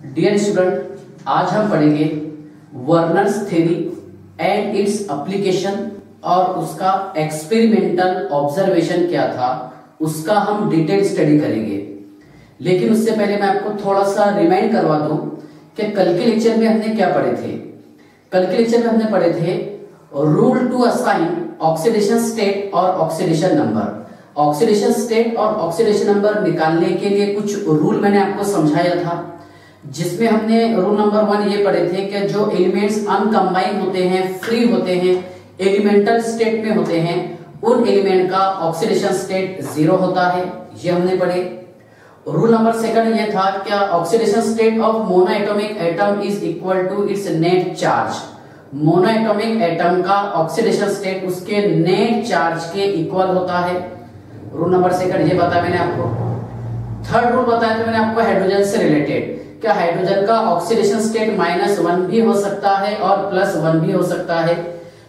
Dear student, आज हम पढ़ेंगे Werner's theory and its application और उसका एक्सपेरिमेंटल ऑब्जर्वेशन क्या था उसका हम डिटेल स्टडी करेंगे। लेकिन उससे पहले मैं आपको थोड़ा सा रिमाइंड करवा दूं कि कल के लेक्चर में हमने क्या पढ़े थे। कल के लेक्चर में हमने पढ़े थे rule to assign oxidation state और ऑक्सीडेशन नंबर। ऑक्सीडेशन स्टेट और ऑक्सीडेशन नंबर निकालने के लिए कुछ रूल मैंने आपको समझाया था, जिसमें हमने रूल नंबर 1 ये पढ़े थे कि जो एलिमेंट्स अनकंबाइन होते हैं, फ्री होते हैं, एलिमेंटल स्टेट में होते हैं, उन एलिमेंट का ऑक्सीडेशन स्टेट 0 होता है। ये हमने पढ़े। रूल नंबर 2 ये था क्या oxidation state of monoatomic atom is equal to its net charge. Monoatomic atom का ऑक्सीडेशन स्टेट उसके नेट चार्ज के इक्वल होता है। रूल नंबर 2 ये बताया मैंने आपको। थर्ड रूल बताया था मैंने आपको हाइड्रोजन से रिलेटेड, क्या हाइड्रोजन का ऑक्सीडेशन स्टेट -1 भी हो सकता है और +1 भी हो सकता है।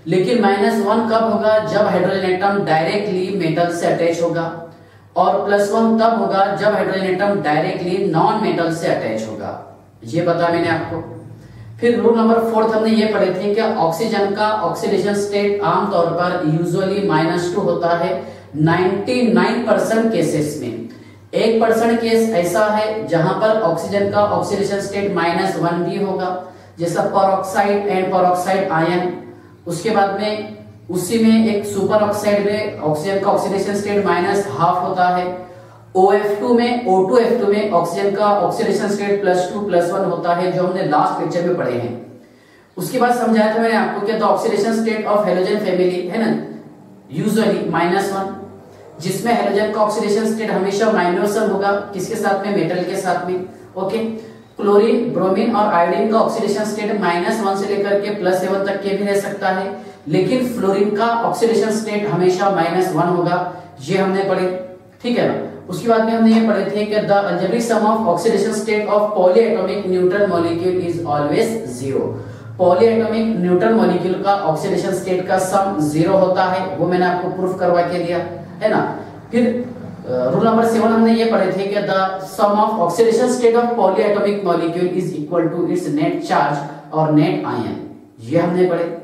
लेकिन -1 कब होगा? जब हाइड्रोजन एटम डायरेक्टली मेटल से अटैच होगा, और +1 तब होगा जब hydrogen atom directly non metal से अटैच होगा। ये बताया मैंने आपको। फिर रूल नंबर 4 हमने ये पढ़े थे कि ऑक्सीजन का ऑक्सीडेशन स्टेट आमतौर पर यूजुअली -2 होता है 99% केसेस में। 1% केस ऐसा है जहां पर ऑक्सीजन का ऑक्सीडेशन स्टेट -1 भी होगा, जैसा परऑक्साइड एंड परऑक्साइड आयन। उसके बाद में उसी में एक सुपर ऑक्साइड में ऑक्सीजन का ऑक्सीडेशन स्टेट -1/2 होता है। O2 में ऑक्सीजन का ऑक्सीडेशन स्टेट +2 +1 होता है, जो हमने लास्ट लेक्चर में पढ़े हैं। उसके बाद समझाया था मैंने आपको कि the oxidation state of halogen family है ना, यूजुअली -1, जिसमें हैलोजन का ऑक्सीडेशन स्टेट हमेशा -1 होगा, किसके साथ में? मेटल के साथ में। ओके। क्लोरीन, ब्रोमीन और आयोडीन का ऑक्सीडेशन स्टेट -1 से लेकर के +7 तक के भी रह सकता है, लेकिन फ्लोरीन का ऑक्सीडेशन स्टेट हमेशा -1 होगा। ये हमने पढ़े, ठीक है ना। उसके बाद में हमने ये पढ़े थे कि the algebraic sum of oxidation state of polyatomic neutral molecule is always 0। Polyatomic neutral molecule का ऑक्सीडेशन स्टेट का सम 0 होता है, वो मैंने आपको प्रूफ करवा के दिया है ना। फिर रूल नंबर 7 हमने ये पढ़े थे कि the sum of oxidation state of polyatomic molecule is equal to its net charge और नेट आयन। ये हमने पढ़े।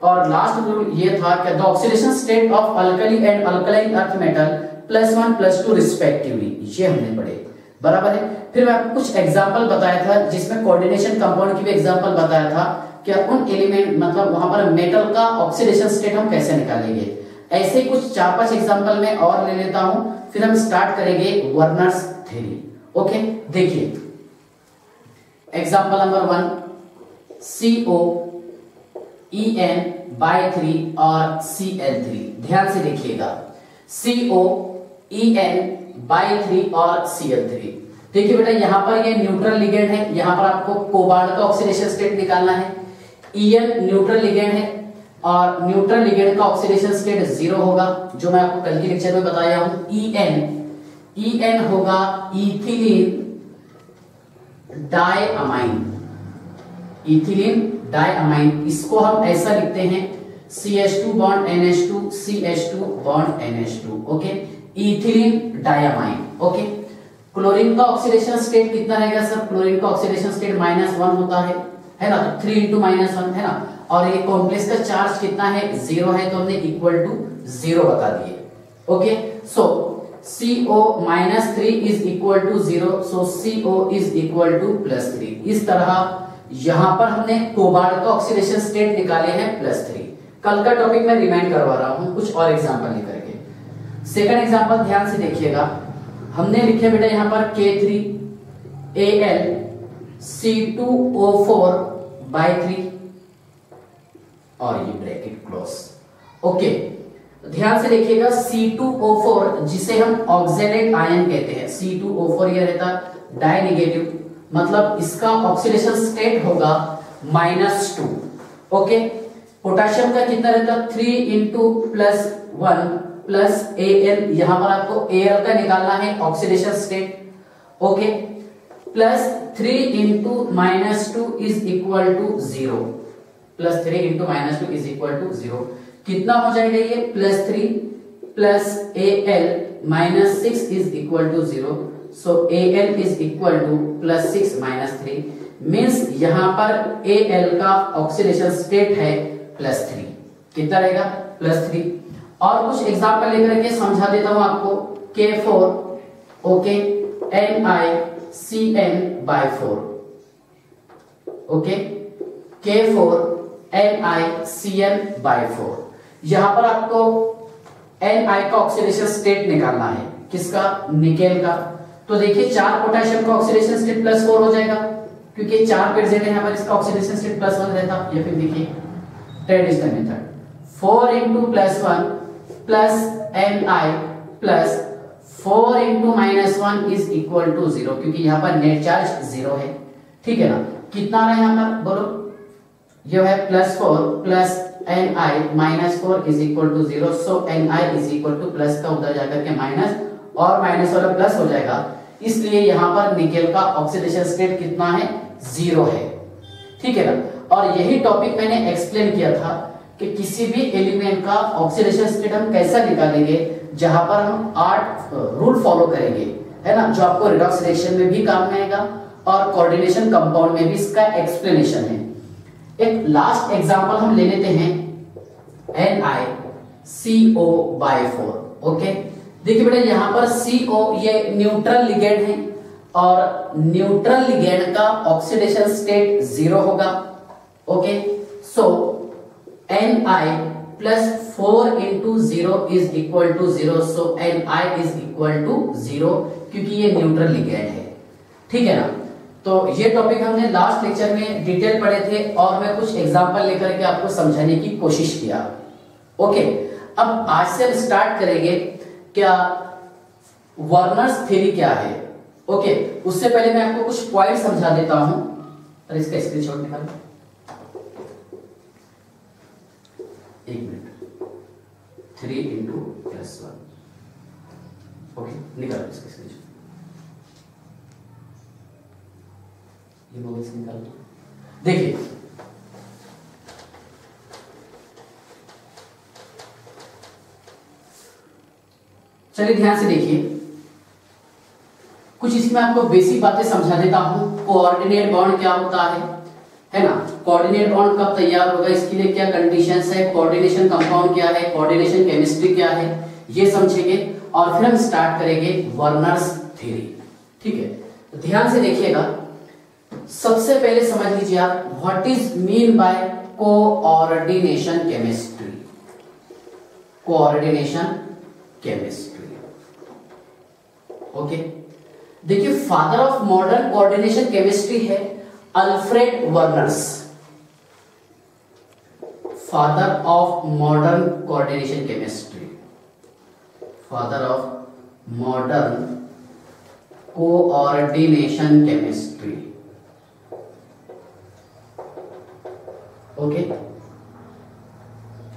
और लास्ट रूल ये था कि the oxidation state of alkali and alkaline earth metal +1 +2 respectively. ये हमने पढ़े, बराबर है। फिर मैं आपको कुछ एग्जांपल बताया था, जिसमें कोऑर्डिनेशन कंपाउंड की भी एग्जांपल बताया था कि उन एलिमेंट मतलब वहां पर मेटल का ऑक्सीडेशन स्टेट हम कैसे निकालेंगे। ऐसे कुछ 4-5 एग्जांपल में और ले लेता हूं, फिर हम स्टार्ट करेंगे वर्नर्स थ्योरी। ओके, देखिए एग्जांपल नंबर 1, COEn/3 और Cl3। ध्यान से देखिएगा, COEn/3 और Cl3। देखिए बेटा, यहां पर ये न्यूट्रल लिगेंड है, यहां पर आपको कोबाल्ट का ऑक्सीडेशन स्टेट निकालना है। En न्यूट्रल लिगेंड है और न्यूट्रल लिगेंड का ऑक्सीडेशन स्टेट 0 होगा, जो मैं आपको कल के लेक्चर में बताया हूं। En होगा इथिलीन डायअमाइन। इथिलीन डायअमाइन, इसको हम ऐसा लिखते हैं CH2 bond NH2 CH2 bond NH2। Okay, ethylene diamine. Okay. Chlorine का ऑक्सीडेशन स्टेट कितना रहेगा सर? क्लोरीन का ऑक्सीडेशन स्टेट -1 होता है ना, 3 × -1 है ना। और ये कॉम्प्लेक्स का चार्ज कितना है? 0 है, तो हमने इक्वल टू 0 बता दिए। Okay, so CO-3 is equal to 0, so CO is equal to +3। इस तरह यहां पर हमने कोबाल्ट का ऑक्सीडेशन स्टेट निकाले हैं +3। कल का टॉपिक मैं रिमाइंड करवा रहा हूं कुछ और एग्जांपल लेकर के। सेकंड एग्जांपल ध्यान से देखिएगा, हमने लिखे बेटा यहां पर K3Al C2O4/3 और ये ब्रैकेट क्लोज। ओके, ध्यान से देखिएगा, C2O4 जिसे हम ऑक्सैलेट आयन कहते हैं, C2O4 ये रहता डाई नेगेटिव, मतलब इसका ऑक्सीडेशन स्टेट होगा -2। ओके। पोटेशियम का कितना रहता? 3 × +1 +Al, यहां पर आपको Al का निकालना है oxidation state. Okay, +3 × -2 is equal to 0। +3 × -2 is equal to 0। कितना हो जाएगा ये? +3 + Al -6 is equal to 0। So Al is equal to +6 - 3 means यहां पर Al का ऑक्सीडेशन स्टेट है +3। कितना रहेगा? +3। और कुछ एग्जांपल लेकर के समझा देता हूं आपको। K4 okay NiCN/4 okay K4 NiCN/4। यहां पर आपको Ni का ऑक्सीडेशन स्टेट निकालना है। किसका? निकेल का। तो देखिए 4 पोटेशियम का ऑक्सीडेशन स्टेट +4 हो जाएगा क्योंकि 4 प्रेजेंट है यहां पर, इसका ऑक्सीडेशन स्टेट +1 रहता। या फिर देखिए traditional method 4 × +1 Ni plus 4 × -1 is equal to 0 क्योंकि यहां पर नेट चार्ज 0 है। ठीक है ना? कितना आ रहा है यहां पर बोलो? ये है +4 Ni -4 is equal to 0। So Ni is equal to plus का उधर जाकर के माइनस और माइनस वाला प्लस हो जाएगा, इसलिए यहां पर निकेल का ऑक्सीडेशन स्टेट कितना है? 0 है। ठीक है ना? और यही टॉपिक मैंने एक्सप्लेन किया था कि किसी भी एलिमेंट का ऑक्सीडेशन स्टेट हम कैसा निकालेंगे, जहां पर हम 8 रूल फॉलो करेंगे, है ना, जो आपको रिडॉक्स रिएक्शन में भी काम में आएगा और कोऑर्डिनेशन कंपाउंड में भी इसका एक्सप्लेनेशन है। एक लास्ट एग्जांपल हम ले लेते हैं NiCO/4। ओके देखिए बेटा यहां पर CO ये न्यूट्रल लिगेंड है और न्यूट्रल लिगेंड का ऑक्सीडेशन स्टेट 0 होगा। Okay so Ni + 4 × 0 is equal to 0। So Ni is equal to 0 क्योंकि ये न्यूट्रल लिगेंड है। ठीक है ना? तो ये टॉपिक हमने लास्ट लेक्चर में डिटेल पढ़े थे और मैं कुछ एग्जांपल लेकर के आपको समझाने की कोशिश किया। ओके अब आज से हम स्टार्ट करेंगे क्या वर्नर्स थ्योरी क्या है। ओके उससे पहले मैं आपको कुछ पॉइंट समझा देता हूं और इसका स्क्रीनशॉट निकालो। 1 मिनट 3 × +1 ओके निकालो इसका स्क्रीनशॉट। ये मोबाइल से निकाल दो। देखिए चलिए ध्यान से देखिए, कुछ इसमें आपको बेसिक बातें समझा देता हूं। कोऑर्डिनेट बॉन्ड क्या होता है ना? कोऑर्डिनेट बॉन्ड कब तैयार होगा, इसके लिए क्या कंडीशंस है, कोऑर्डिनेशन कंपाउंड क्या है, कोऑर्डिनेशन केमिस्ट्री क्या है, ये समझेंगे और फिर हम स्टार्ट करेंगे वर्नर्स थ्योरी। ठीक है तो ध्यान से देखिएगा। सबसे पहले समझ लीजिए आप what is mean by coordination chemistry. Coordination chemistry okay देखिए father of modern coordination chemistry है Alfred Werners. Father of modern coordination chemistry, father of modern coordination chemistry. Okay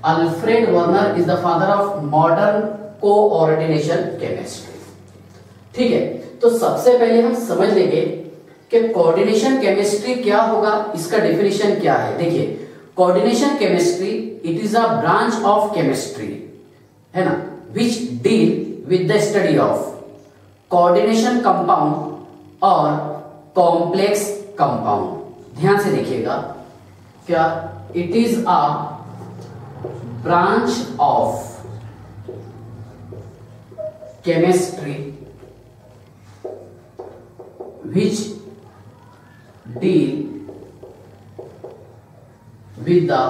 Alfred Werner is the father of modern coordination chemistry. ठीक है तो सबसे पहले हम समझ लेंगे कि कोऑर्डिनेशन केमिस्ट्री क्या होगा, इसका डेफिनेशन क्या है। देखिए coordination chemistry it is a branch of chemistry, है ना, which deal with the study of coordination compound और कॉम्प्लेक्स कंपाउंड। ध्यान से देखिएगा क्या it is a branch of chemistry which deal with the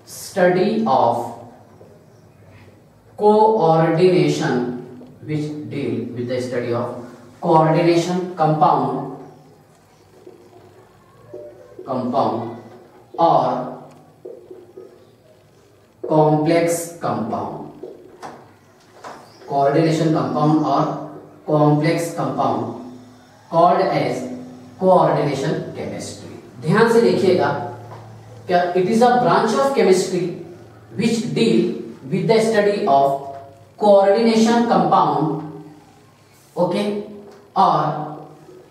study of coordination, which deal with the study of coordination compound or complex compound। coordination compound or complex compound called as coordination chemistry। ध्यान से देखिएगा क्या it is a branch of chemistry which deal with the study of coordination compound okay और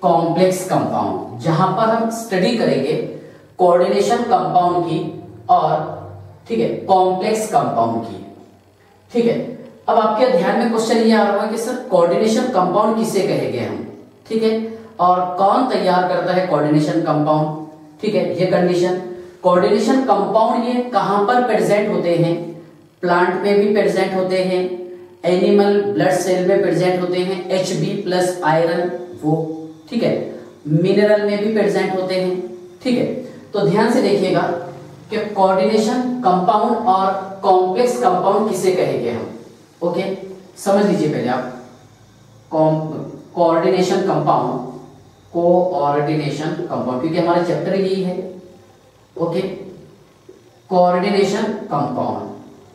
complex compound, जहां पर हम study करेंगे coordination compound की और ठीक है कॉम्प्लेक्स कंपाउंड की। ठीक है अब आपके ध्यान में क्वेश्चन ये आ रहा है कि सर कोऑर्डिनेशन कंपाउंड किसे कहेंगे हम, ठीक है, और कौन तैयार करता है कोऑर्डिनेशन कंपाउंड, ठीक है। ये कंडीशन कोऑर्डिनेशन कंपाउंड ये कहां पर प्रेजेंट होते हैं, प्लांट में भी प्रेजेंट होते हैं, एनिमल ब्लड सेल में प्रेजेंट होते हैं, Hb प्लस आयरन वो, ठीक है, मिनरल में भी प्रेजेंट होते हैं, ठीक है। तो ध्यान से देखिएगा कि कोऑर्डिनेशन कंपाउंड और कॉम्प्लेक्स कंपाउंड किसे कहेंगे हम, ओके। समझ लीजिए पहले आप कोऑर्डिनेशन कंपाउंड, कोऑर्डिनेशन कंपाउंड क्योंकि हमारा चैप्टर यही है, ओके। कोऑर्डिनेशन कंपाउंड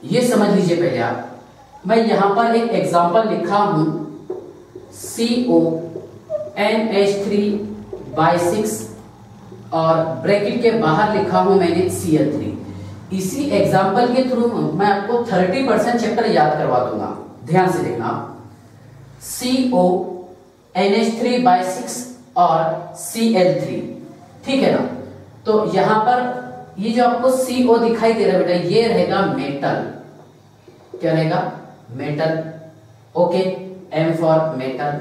ये समझ लीजिए पहले आप। मैं यहां पर एक एग्जांपल लिखा हूं CONH3/6 और ब्रैकेट के बाहर लिखा हूं मैंने Cl3। इसी एग्जांपल के थ्रू मैं आपको 30% चैप्टर याद करवा दूंगा, ध्यान से देखना। CONH3/6 और Cl3, ठीक है ना। तो यहां पर ये जो आपको CO दिखाई दे रहा है बेटा, ये रहेगा मेटल, क्या रहेगा, metal, okay, M for metal.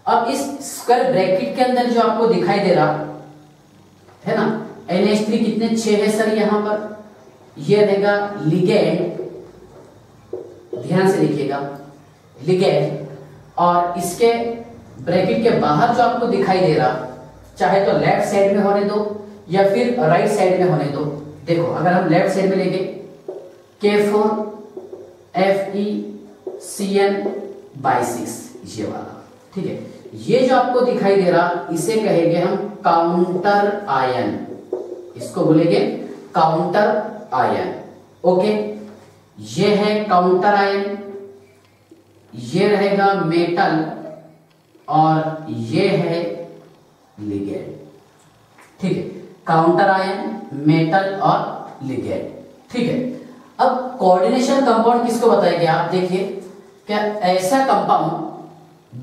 अब इस स्क्वायर ब्रैकेट के अंदर जो आपको दिखाई दे रहा है ना, NH3 कितने 6 है सर यहां पर, ये रहेगा लिगेंड, ध्यान से देखिएगा लिगेंड। और इसके ब्रैकेट के बाहर जो आपको दिखाई दे रहा, चाहे तो लेफ्ट साइड में होने दो या फिर राइट साइड में होने दो। देखो अगर हम लेफ्ट साइड में लेंगे K4FeCN/6 ये वाला, ठीक है। ये जो आपको दिखाई दे रहा इसे कहेंगे हम काउंटर आयन, इसको बोलेंगे काउंटर आयन, ओके। ये है काउंटर आयन, ये रहेगा मेटल और ये है लिगेंड, ठीक है। काउंटर आयन, मेटल और लिगेंड, ठीक है। अब कोऑर्डिनेशन कंपाउंड किसको बताएंगे आप, देखिए क्या ऐसा कंपाउंड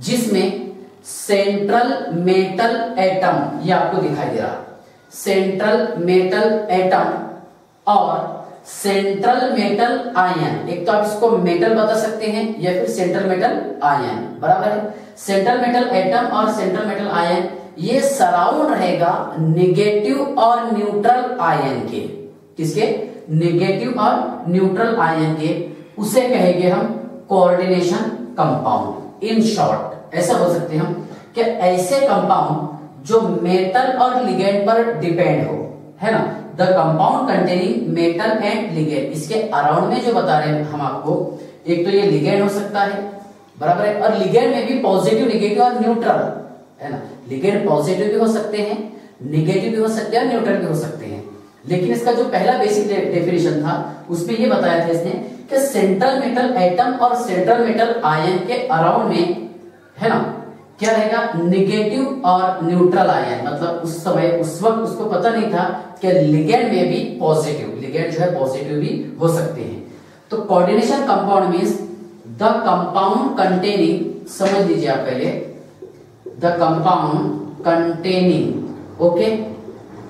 जिसमें सेंट्रल मेटल एटम, ये आपको दिखाई दे रहा, सेंट्रल मेटल एटम और सेंट्रल मेटल आयन, एक तो आप इसको मेटल बता सकते हैं या फिर सेंट्रल मेटल आयन, बराबर है। सेंट्रल मेटल एटम और सेंट्रल मेटल आयन ये सराउंड रहेगा नेगेटिव और न्यूट्रल आयन के, किसके, नेगेटिव और न्यूट्रल आयन के, उसे कहेंगे हम कोऑर्डिनेशन कंपाउंड। इन शॉर्ट ऐसा बोल सकते हैं हम कि ऐसे कंपाउंड जो मेटल और लिगेंड पर डिपेंड हो, है ना, the compound containing metal and ligand. इसके अराउंड में जो बता रहे हैं हम आपको, एक तो ये लिगेंड हो सकता है, बराबर है, और लिगेंड में भी पॉजिटिव, नेगेटिव और न्यूट्रल, है ना। लिगेंड पॉजिटिव भी हो सकते हैं, नेगेटिव भी हो सकते हैं और न्यूट्रल भी हो सकते हैं। लेकिन इसका जो पहला बेसिक डेफिनेशन था उसमें ये बताया था इसने कि सेंट्रल मेटल एटम और सेंट्रल मेटल आयन के अराउंड में, है ना, क्या रहेगा, नेगेटिव और न्यूट्रल आयन। मतलब उस समय उस वक्त उसको पता नहीं था कि लिगेंड में भी पॉजिटिव, लिगेंड जो है पॉजिटिव भी हो सकते हैं। तो coordination compound means the compound containing, समझ लीजिए आप पहले, the compound containing, okay,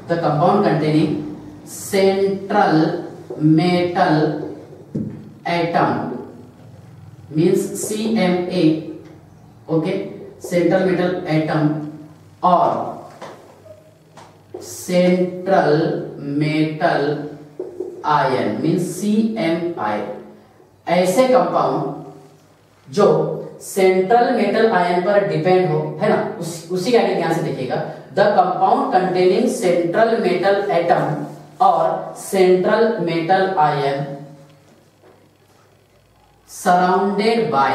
the compound containing central metal atom means CMA, okay, central metal atom और central metal ion means CMI। ऐसे कंपाउंड जो सेंट्रल मेटल आयन पर depend हो, है ना, उसी का आगे ध्यान से देखिएगा, the compound containing central metal atom और central metal ion surrounded by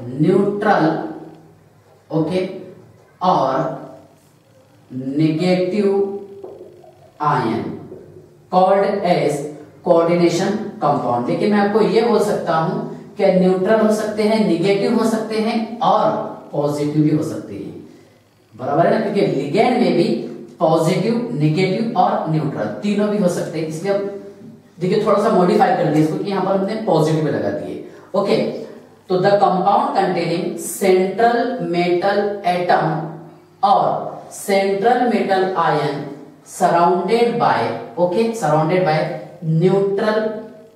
neutral, okay, और negative ion called as coordination compound. लेकिन मैं आपको यह बोल सकता हूं कि न्यूट्रल हो सकते हैं, नेगेटिव हो सकते हैं और पॉजिटिव भी हो सकते हैं, बराबर है ना, क्योंकि लिगेंड में भी पॉजिटिव, नेगेटिव और न्यूट्रल तीनों भी हो सकते हैं। इसलिए देखिए थोड़ा सा मॉडिफाई कर दिया इसको कि यहां पर हमने पॉजिटिव लगा दिए, ओके। तो the compound containing central metal atom और central metal ion surrounded by, okay, surrounded by neutral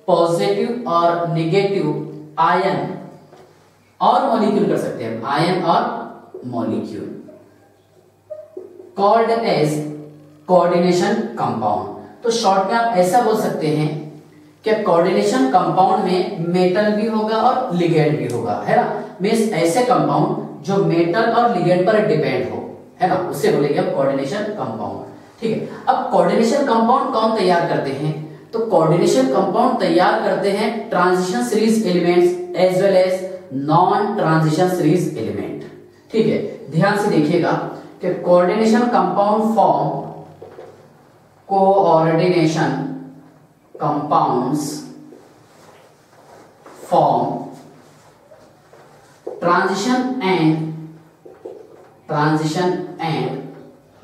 positive और नेगेटिव आयन और मॉलिक्यूल कर सकते हैं, आयन और molecule, called as coordination compound. तो शॉर्ट में आप ऐसा बोल सकते हैं कि कोऑर्डिनेशन कंपाउंड में मेटल भी होगा और लिगेंड भी होगा, है ना। मींस ऐसे कंपाउंड जो मेटल और लिगेंड पर डिपेंड हो, है ना, उससे बोलेंगे हम कोऑर्डिनेशन कंपाउंड। ठीक है, अब कोऑर्डिनेशन कंपाउंड कौन तैयार करते हैं? तो कोऑर्डिनेशन कंपाउंड तैयार करते हैं transition series elements as well as non transition series element. ठीक है, ध्यान से देखिएगा कि coordination compound form coordination compounds form transition and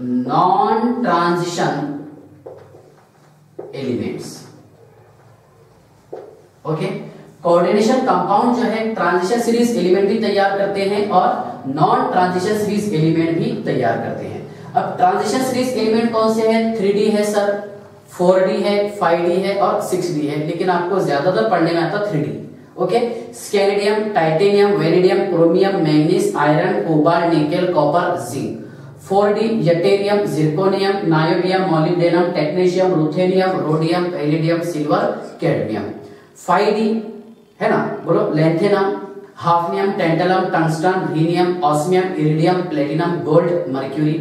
non transition elements. Okay, coordination compound जो है ट्रांजिशन सीरीज एलिमेंट भी तैयार करते हैं और नॉन ट्रांजिशन सीरीज एलिमेंट भी तैयार करते हैं। अब ट्रांजिशन सीरीज एलिमेंट कौन से हैं? 3D है सर, 4D है, 5D है और 6D है, लेकिन आपको ज्यादातर पढ़ने में आता 3D। Okay, scandium, titanium, vanadium, chromium, manganese, iron, cobalt, nickel, copper, zinc. 4D yttrium, zirconium, niobium, molybdenum, technetium, ruthenium, rhodium, palladium, silver, cadmium. 5D है ना, बोलो, lanthanum, hafnium, tantalum, tungsten, rhenium, osmium, iridium, platinum, gold, mercury.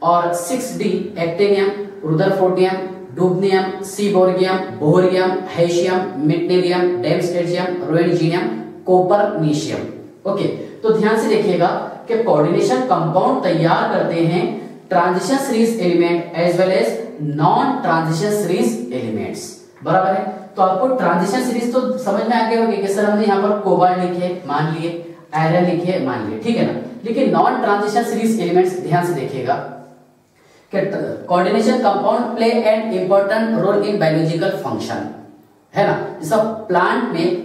और 6D actinium, रुदरफोर्डियम, डुबनियम, सीबोर्गियम, बोहरियम, हेशियम, मिटनेरियम, डेमस्टेजियम, रोएनजीनियम, कोपरनीशियम। Okay, तो ध्यान से देखिएगा कि coordination compound तैयार करते हैं transition series element as well as non transition series elements. बराबर है, तो आपको ट्रांजिशन सीरीज तो समझ में आ गया होगा कि सर हमने यहाँ पर कोबाल्ट लिखे मान लिए, आयरन लिखे मान लिए, ठीक है ना। लेकिन नॉन ट्रांजिशन सीरीज एलिमेंट्स ध्यान से देखिएगा कि coordination compound play an important role in biological function, है ना। जैसा प्लांट में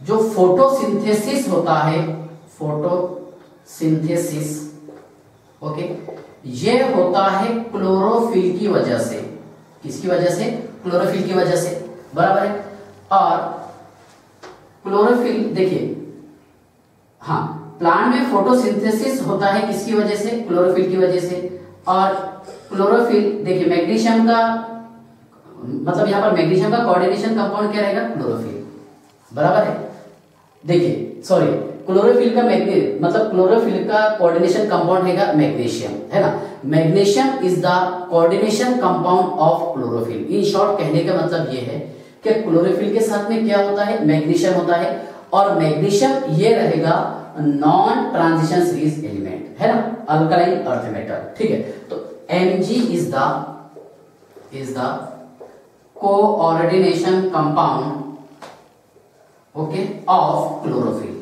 जो फोटोसिंथेसिस होता है, फोटोसिंथेसिस, ओके, ये होता है क्लोरोफिल की वजह से। किसकी वजह से? क्लोरोफिल की वजह से, बराबर है। और क्लोरोफिल देखिए, हाँ, प्लांट में फोटोसिंथेसिस होता है किसकी वजह से? क्लोरोफिल की वजह से। और क्लोरोफिल देखिए, मैग्नीशियम का मतलब यहां पर मैग्नीशियम का कोऑर्डिनेशन कंपाउंड क्या रहेगा? क्लोरोफिल, बराबर है। देखिए, सॉरी, क्लोरोफिल का मतलब क्लोरोफिल का कोऑर्डिनेशन कंपाउंड है मैग्नीशियम, है ना। Magnesium is the coordination compound of chlorophyll. In short कहने का मतलब ये है कि क्लोरोफिल के साथ में क्या होता है? मैग्नीशियम होता है, और मैग्नीशियम ये रहेगा नॉन ट्रांजिशन सीरीज एलिमेंट, है ना, अल्कलाइन अर्थ मेटल। ठीक है, तो Mg is the coordination compound, okay, of chlorophyll,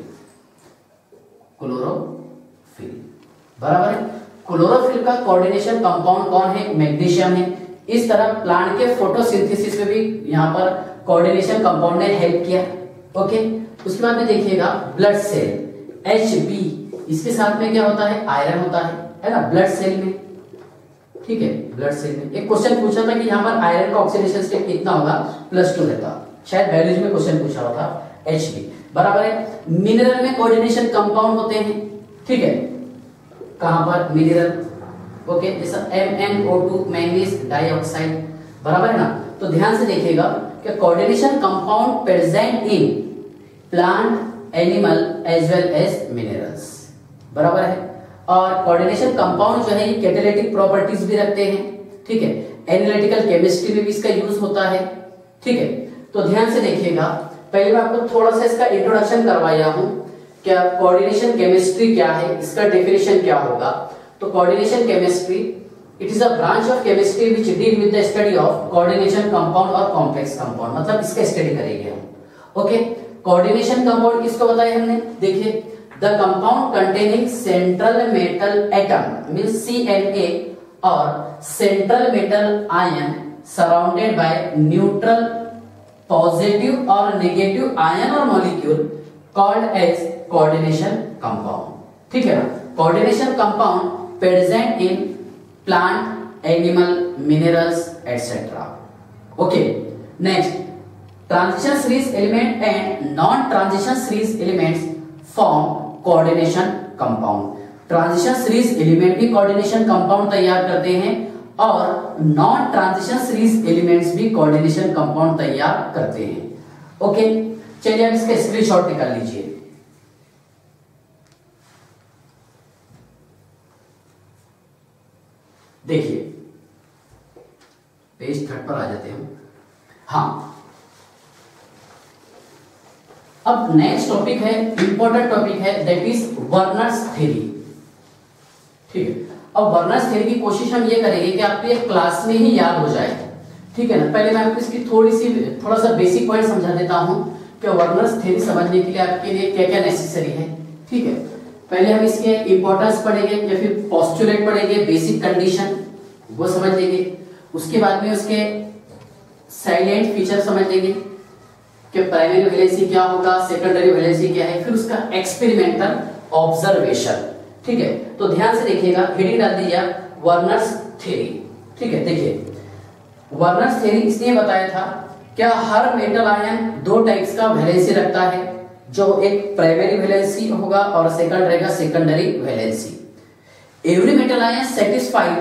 बराबर है। क्लोरोफिल का कोऑर्डिनेशन कंपाउंड कौन है? मैग्नीशियम है। इस तरह प्लांट के फोटोसिंथेसिस में भी यहाँ पर कोऑर्डिनेशन कंपाउंड ने हेल्प किया, ओके। उसके बाद में देखिएगा ब्लड सेल Hb, इसके साथ में क्या होता है? आयरन होता है ना, ब्लड सेल में। ठीक है, ब्लड सेल में एक क्वेश्चन पूछा था कि यहाँ पर आयरन का ऑक्सीडेशन स्टेट कितना होगा? +2 रहता, शायद बायोलॉजी में क्वेश्चन पूछा हुआ था। Hb, बराबर है। मिनरल में कोऑर्डिनेशन कंपाउंड होते हैं, ठीक है, कहां पर? मिनरल, ओके, जैसा MnO2 मैंगनीज डाइऑक्साइड, बराबर है ना। तो ध्यान से देखिएगा कि coordination compound present in plant, animal as well as minerals, बराबर है। और कोऑर्डिनेशन कंपाउंड जो है ये कैटालिटिक प्रॉपर्टीज भी रखते हैं, ठीक है। एनालिटिकल केमिस्ट्री में भी इसका यूज होता है, ठीक है। तो ध्यान से देखिएगा, पहले मैं आपको थोड़ा सा इसका इंट्रोडक्शन करवाया हूं, क्या कोऑर्डिनेशन केमिस्ट्री क्या है, इसका डेफिनेशन क्या होगा। तो coordination chemistry, it is a branch of chemistry which deal with the study of coordination compound और कॉम्प्लेक्स कंपाउंड, मतलब इसका स्टडी करेंगे हम, ओके। कोऑर्डिनेशन कंपाउंड किसको बताया हमने? देखिए, the compound containing central metal atom means CNA और central metal ion surrounded by neutral positive और नेगेटिव आयन और molecule called as coordination compound, ठीक है ना। Coordination compound present in plant, animal, minerals etcetera, okay. Next, transition series element and non transition series elements form coordination compound. Transition series element भी coordination compound तैयार करते हैं और non transition series elements भी coordination compound तैयार करते हैं। Okay, चलिए अब इसका स्क्रीनशॉट निकाल लीजिए। देखिए पेज 3 पर आ जाते हैं। हाँ, अब नेक्स्ट टॉपिक है, इंपॉर्टेंट टॉपिक है, दैट इज वर्नर्स थ्योरी। ठीक है, अब वर्नर्स थ्योरी की कोशिश हम ये करेंगे कि आपको ये क्लास में ही याद हो जाए। ठीक है ना, पहले मैं आपको इसकी थोड़ा सा बेसिक पॉइंट समझा देता हूं कि वर्नर्स थ्योरी समझने के लिए आपके लिए क्या क्या नेसेसरी है। ठीक है, पहले हम इसके इंपॉर्टेंस पढ़ेंगे या फिर पोस्टुलेट पढ़ेंगे, बेसिक कंडीशन वो समझ लेंगे। उसके बाद में उसके साइलेंट फीचर समझ लेंगे कि प्राइमरी वैलेंसी क्या होगा, सेकेंडरी वैलेंसी क्या है, फिर उसका एक्सपेरिमेंटल ऑब्जर्वेशन। ठीक है, तो ध्यान से देखिएगा, हेडिंग डाल दीजिए वर्नर्स थ्योरी। ठीक है, देखिए वर्नर्स थ्योरी इसलिए बताया था क्या हर मेटल आयन दो टाइप्स का वैलेंसी रखता है, जो एक प्राइमरी वैलेंसी होगा और सेकंड रहेगा secondary valency. Every metal ion satisfied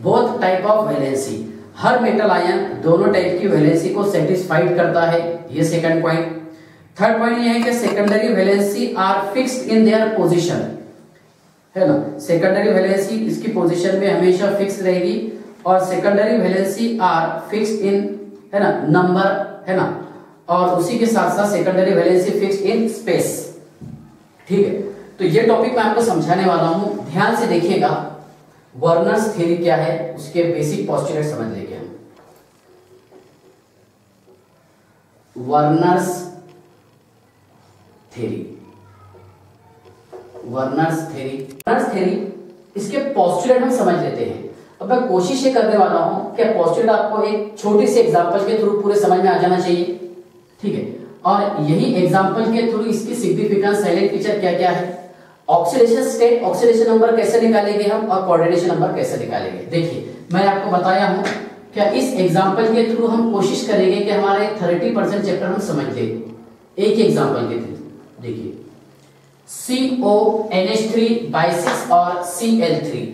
both type of valency. हर मेटल आयन दोनों टाइप की वैलेंसी को सेटिस्फाइड करता है, ये सेकंड पॉइंट। थर्ड पॉइंट ये है कि secondary valency are fixed in their position, है ना। सेकेंडरी वैलेंसी इसकी पोजीशन में हमेशा फिक्स रहेगी और secondary valency are fixed in, है ना, नंबर, है ना, और उसी के साथ साथ secondary valency fixed in space. ठीक है, तो ये टॉपिक मैं आपको समझाने वाला हूं, ध्यान से देखिएगा। वर्नर्स थ्योरी क्या है उसके बेसिक पोस्टुलेट समझ लेंगे हम। वर्नर्स थ्योरी, वर्नर्स थ्योरी इसके पोस्टुलेट हम समझ लेते हैं। अब मैं कोशिश ये करने वाला हूं कि पोस्टुलेट आपको एक छोटी सी एग्जांपल के थ्रू पूरे समझ में आ जाना चाहिए। ठीक है, और यही एग्जांपल के थ्रू इसकी सिग्निफिकेंस, साइलेंट फीचर क्या क्या है, ऑक्सीडेशन स्टेट, ऑक्सीडेशन नंबर कैसे निकालेंगे हम और कोऑर्डिनेशन नंबर कैसे निकालेंगे। देखिए मैं आपको बताया हूं क्या इस एग्जांपल के थ्रू हम कोशिश करेंगे कि हमारे 30% चैप्टर हम समझ लें एक ही एग्जांपल के थ्रू। देखिए CONH3/6 और Cl3,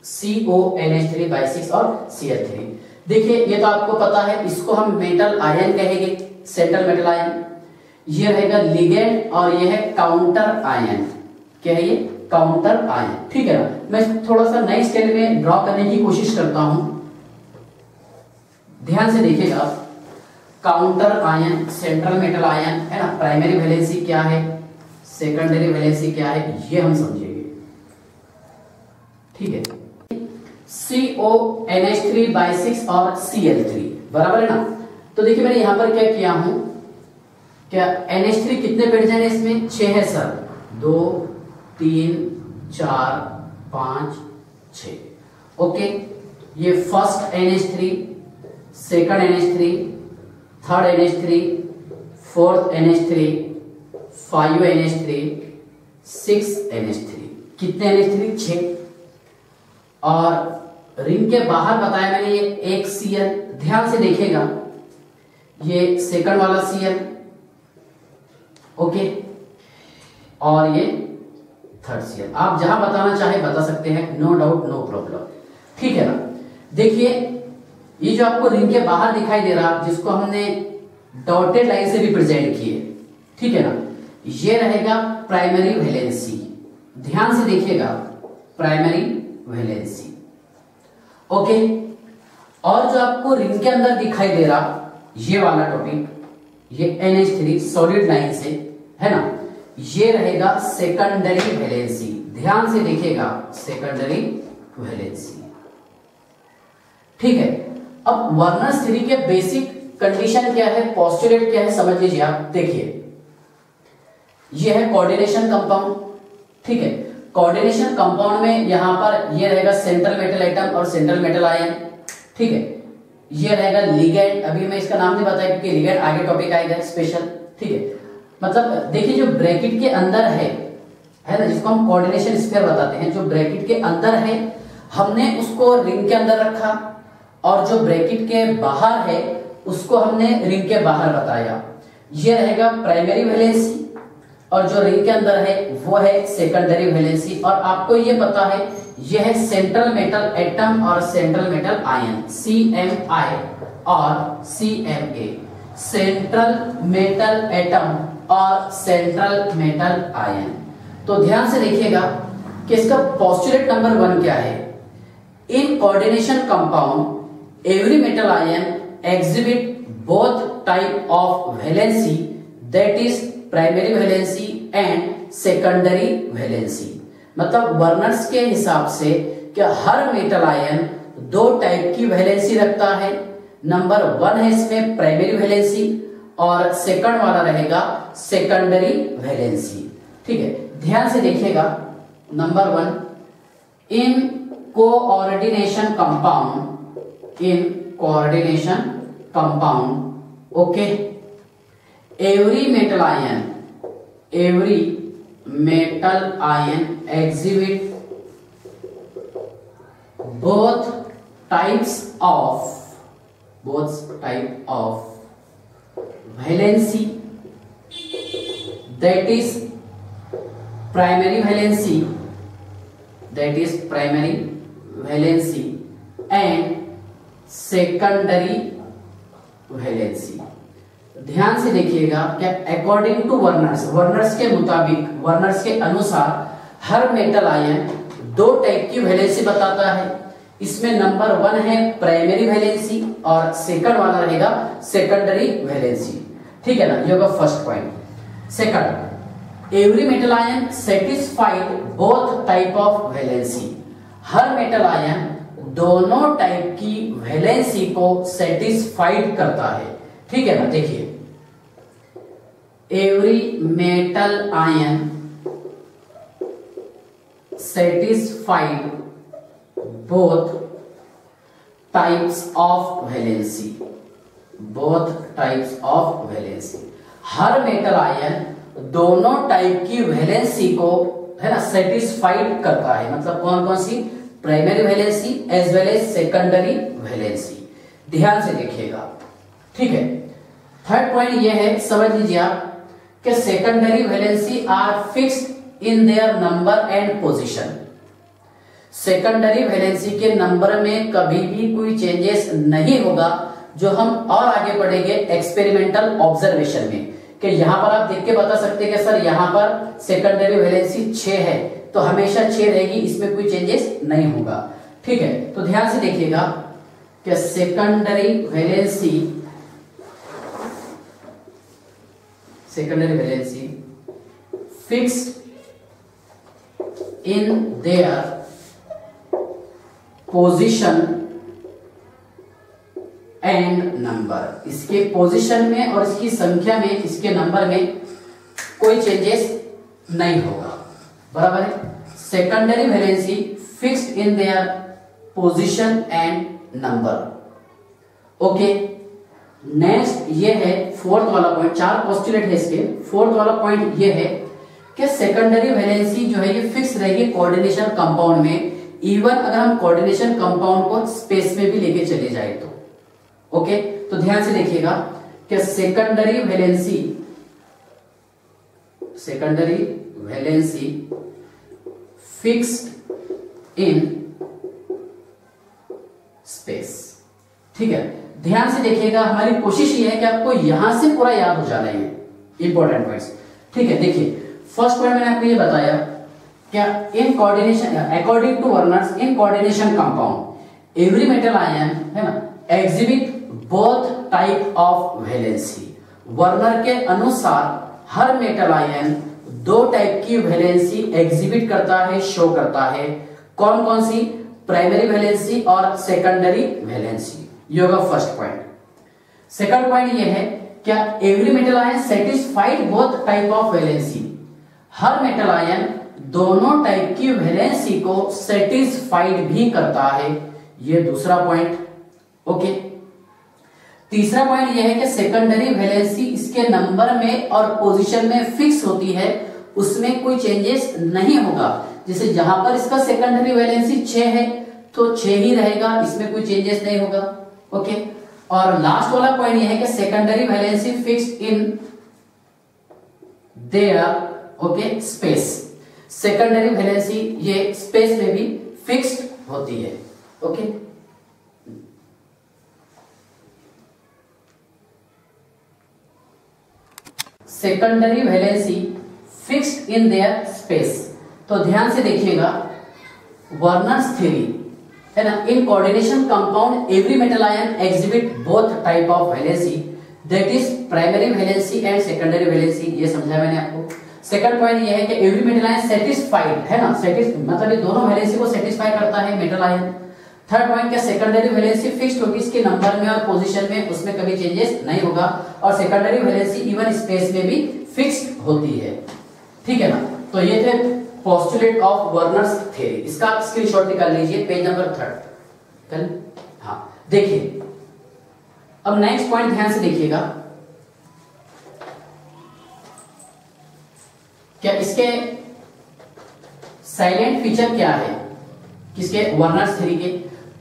CONH3/6 और Cl3। देखिए ये तो आपको पता है, इसको हम मेटल आयन कहेंगे, सेंट्रल मेटल आयन। ये रहेगा लिगेंड और ये है काउंटर आयन। क्या है ये? Counter ion. ठीक है ना, मैं थोड़ा सा नई स्टाइल में ड्रॉ करने की कोशिश करता हूं, ध्यान से देखिएगा। Counter ion, central metal ion, है ना, प्राइमरी वैलेंसी क्या है, सेकेंडरी वैलेंसी क्या है, ये हम समझेंगे। ठीक है, CONH3/6 और Cl3 बराबर है ना। तो देखिए मैंने यहां पर क्या किया हूं, क्या NH3 कितने पेड़ जाने इसमें? 6 है सर, 2 3 4 5 6। ओके, ये first NH3, second NH3, third NH3, fourth NH3, 5 NH3, 6 NH3। कितने NH3? 6। और रिंग के बाहर बताया मैंने ये एक Cl, ध्यान से देखिएगा, ये सेकंड वाला Cl, ओके, और ये थर्ड Cl। आप जहां बताना चाहे बता सकते हैं, नो डाउट, नो प्रॉब्लम। ठीक है ना। देखिए ये जो आपको रिंग के बाहर दिखाई दे रहा, जिसको हमने डॉटेड लाइन से रिप्रेजेंट किए, ठीक है ना, ये रहेगा प्राइमरी वैलेंसी। ध्यान से देखिएगा, प्राइमरी वैलेंसी। ओके, और जो आपको रिंग के अंदर दिखाई दे रहा ये वाला टॉपिक, ये NH3 सॉलिड लाइन से, है ना, ये रहेगा सेकेंडरी वैलेंसी। ध्यान से देखिएगा, सेकेंडरी वैलेंसी। ठीक है, अब वर्नर्स थ्योरी के बेसिक कंडीशन क्या है, पोस्टुलेट क्या है, समझ लीजिए आप। देखिए ये है कोऑर्डिनेशन कंपाउंड। ठीक है, कोऑर्डिनेशन कंपाउंड में यहां पर ये रहेगा सेंट्रल मेटल एटम और सेंट्रल मेटल आयन। ठीक है, ये रहेगा लिगेंड। अभी मैं इसका नाम नहीं बताया क्योंकि लिगेंड आगे टॉपिक आएगा स्पेशल। ठीक है, मतलब देखिए जो ब्रैकेट के अंदर है ना, जिसको हम कोऑर्डिनेशन स्फीयर बताते हैं, जो ब्रैकेट के अंदर है हमने उसको रिंग के अंदर रखा, और जो ब्रैकेट के बाहर है उसको हमने रिंग के बाहर बताया। ये रहेगा प्राइमरी वैलेंसी और जो रिंग के अंदर है वो है सेकेंडरी वैलेंसी। और आपको ये पता है यह है सेंट्रल मेटल एटम और सेंट्रल मेटल आयन, CMI और CMA, सेंट्रल मेटल एटम और सेंट्रल मेटल आयन। तो ध्यान से देखिएगा कि इसका पोस्टुलेट नंबर 1 क्या है। इन coordination compound every metal ion exhibit both type of valency, that is primary valency and secondary valency। मतलब वर्नर्स के हिसाब से क्या हर मेटल आयन 2 टाइप की वैलेंसी रखता है। नंबर 1 है इसमें प्राइमरी वैलेंसी और सेकंड वाला रहेगा सेकेंडरी वैलेंसी। ठीक है, ध्यान से देखिएगा। Number 1, in coordination compound, in coordination compound, okay, every metal ion, every metal ion exhibit both type of valency, that is primary valency, and secondary valency। ध्यान से देखिएगा कि अकॉर्डिंग टू वर्नर्स के मुताबिक, वर्नर्स के अनुसार हर मेटल आयन 2 टाइप की वैलेंसी बताता है। इसमें नंबर 1 है प्राइमरी वैलेंसी और सेकंड वाला रहेगा सेकेंडरी वैलेंसी। ठीक है ना, ये होगा first point. Second, every metal ion satisfied both type of valency, हर मेटल आयन दोनों टाइप की वैलेंसी को सेटिस्फाइड करता है। ठीक है ना, देखिए every metal ion satisfied both types of valency, both types of valency, हर मेटल आयन दोनों टाइप की वैलेंसी को है ना सेटिस्फाइड करता है। मतलब कौन कौन सी, primary valency as well as secondary valency. ध्यान से देखिएगा। ठीक है, थर्ड पॉइंट ये है, समझ लीजिए आप कि secondary valency are fixed in their number and position. Secondary valency के नंबर में कभी भी कोई चेंजेस नहीं होगा, जो हम और आगे पढ़ेंगे एक्सपेरिमेंटल ऑब्जर्वेशन में, कि यहां पर आप देख के बता सकते हैं कि सर यहां पर सेकेंडरी वैलेंसी 6 है तो हमेशा 6 रहेगी, इसमें कोई चेंजेस नहीं होगा। ठीक है, तो ध्यान से देखिएगा कि secondary valency fixed in their position and number, इसके पोजीशन में और इसकी संख्या में, इसके नंबर में कोई चेंजेस नहीं होगा। बराबर है, secondary valency fixed in their position and number. Okay, next ये है फोर्थ वाला पॉइंट। 4 पोस्टुलेट है इसके। फोर्थ वाला पॉइंट ये है कि सेकेंडरी वैलेंसी जो है ये फिक्स रहेगी कोऑर्डिनेशन कंपाउंड में, इवन अगर हम कोऑर्डिनेशन कंपाउंड को स्पेस में भी लेके चले जाए तो। ओके, तो ध्यान से देखिएगा कि secondary valency fixed in space. ठीक है, ध्यान से देखिएगा, हमारी कोशिश ये है कि आपको यहां से पूरा याद हो जाना है इंपॉर्टेंट पॉइंट्स। ठीक है, देखिए फर्स्ट पॉइंट मैंने आपको ये बताया क्या, in coordination according to Werner's in coordination compound every metal ion है ना exhibit both type of valency. Werner के अनुसार हर मेटल आयन 2 टाइप की वैलेंसी एग्जिबिट करता है, शो करता है। कौन कौन सी, प्राइमरी वैलेंसी और सेकेंडरी वैलेंसी। ये होगा फर्स्ट पॉइंट। सेकंड पॉइंट ये है क्या, every metal ion satisfied both type of valency, हर मेटल आयन दोनों टाइप की वैलेंसी को सेटिस्फाइड भी करता है। ये दूसरा पॉइंट। ओके, तीसरा पॉइंट यह है कि सेकेंडरी वैलेंसी इसके नंबर में और पोजीशन में फिक्स होती है, उसमें कोई चेंजेस नहीं होगा। जैसे जहां पर इसका सेकेंडरी वैलेंसी 6 है तो 6 ही रहेगा, इसमें कोई चेंजेस नहीं होगा। ओके, और लास्ट वाला पॉइंट ये है कि secondary valency fixed in there okay space. Secondary valency ये स्पेस में भी फिक्स्ड होती है। Okay secondary valency fixed in there space. तो ध्यान से देखिएगा, वर्नर्स थ्योरी है ना, इन coordination compound every metal ion exhibit both type of valency, that is primary valency and secondary valency. ये समझा मैंने आपको। सेकंड पॉइंट ये है कि एवरी मेटल आयन सेटिस्फाइड है ना, मतलब ये दोनों वैलेंसी को सेटिस्फाई करता है मेटल आयन। थर्ड पॉइंट क्या, सेकेंडरी वैलेंसी फिक्स्ड होगी इसके नंबर में और पोजीशन में, उसमें कभी चेंजेस नहीं होगा। और सेकेंडरी वैलेंसी इवन स्पेस में भी फिक्स्ड होती है। ठीक है ना। तो ये थे पोस्टुलेट ऑफ वर्नर्स थ्योरी। इसका स्क्रीनशॉट निकाल लीजिए, पेज नंबर 3। हाँ देखिए, अब नेक्स्ट पॉइंट ध्यान से देखिएगा। क्या इसके साइलेंट फीचर क्या है, किसके, वर्नर्स थ्योरी के।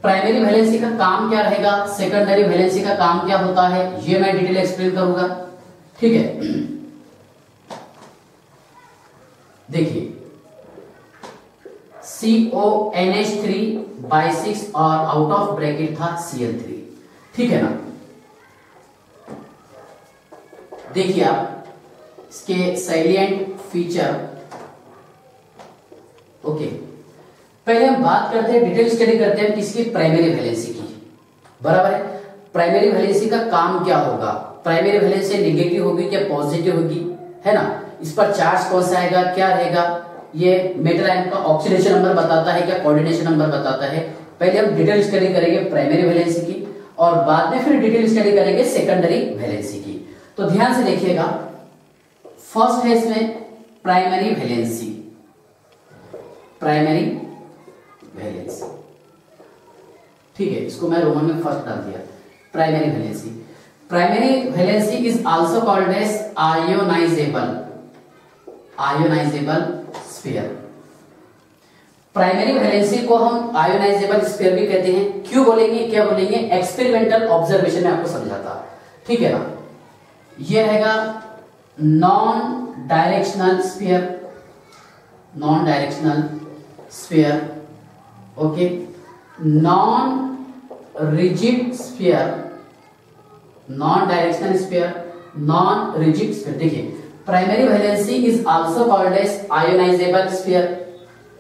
प्राइमरी वैलेंसी का काम क्या रहेगा, सेकेंडरी वैलेंसी का काम क्या होता है, ये मैं डिटेल एक्सप्लेन करूंगा। ठीक है, देखिए CONH3/6 और आउट ऑफ ब्रैकेट था Cl3। ठीक है ना। देखिए आप इसके साइलेंट फीचर। ओके, पहले हम बात करते हैं, डिटेल स्टडी करते हैं किसकी, प्राइमरी वैलेंसी की। बराबर है। प्राइमरी वैलेंसी का काम क्या होगा, प्राइमरी वैलेंसी नेगेटिव होगी क्या पॉजिटिव होगी, है ना, इस पर चार्ज कौन सा आएगा, क्या रहेगा, ये मेटल आयन का ऑक्सीडेशन नंबर बताता है क्या कोऑर्डिनेशन नंबर बताता है। पहले हम डिटेल स्टडी करेंगे प्राइमरी वैलेंसी की और बाद में फिर डिटेल स्टडी करेंगे सेकेंडरी वैलेंसी की। तो ध्यान से देखिएगा, फर्स्ट है इसमें प्राइमरी वैलेंसी। प्राइमरी वैलेंसी, ठीक है, इसको मैं रोमन में फर्स्ट डाल दिया, primary valency. Primary valency is also called as ionisable sphere. Primary valency को हम आयोनाइजेबल स्फीयर भी कहते हैं। क्यों बोलेंगे, क्या बोलेंगे, एक्सपेरिमेंटल ऑब्जर्वेशन में आपको समझाता। ठीक है ना। ये रहेगा non directional sphere, okay, non rigid sphere, non directional sphere, non rigid sphere. देखिए, primary valency is also called as ionisable sphere,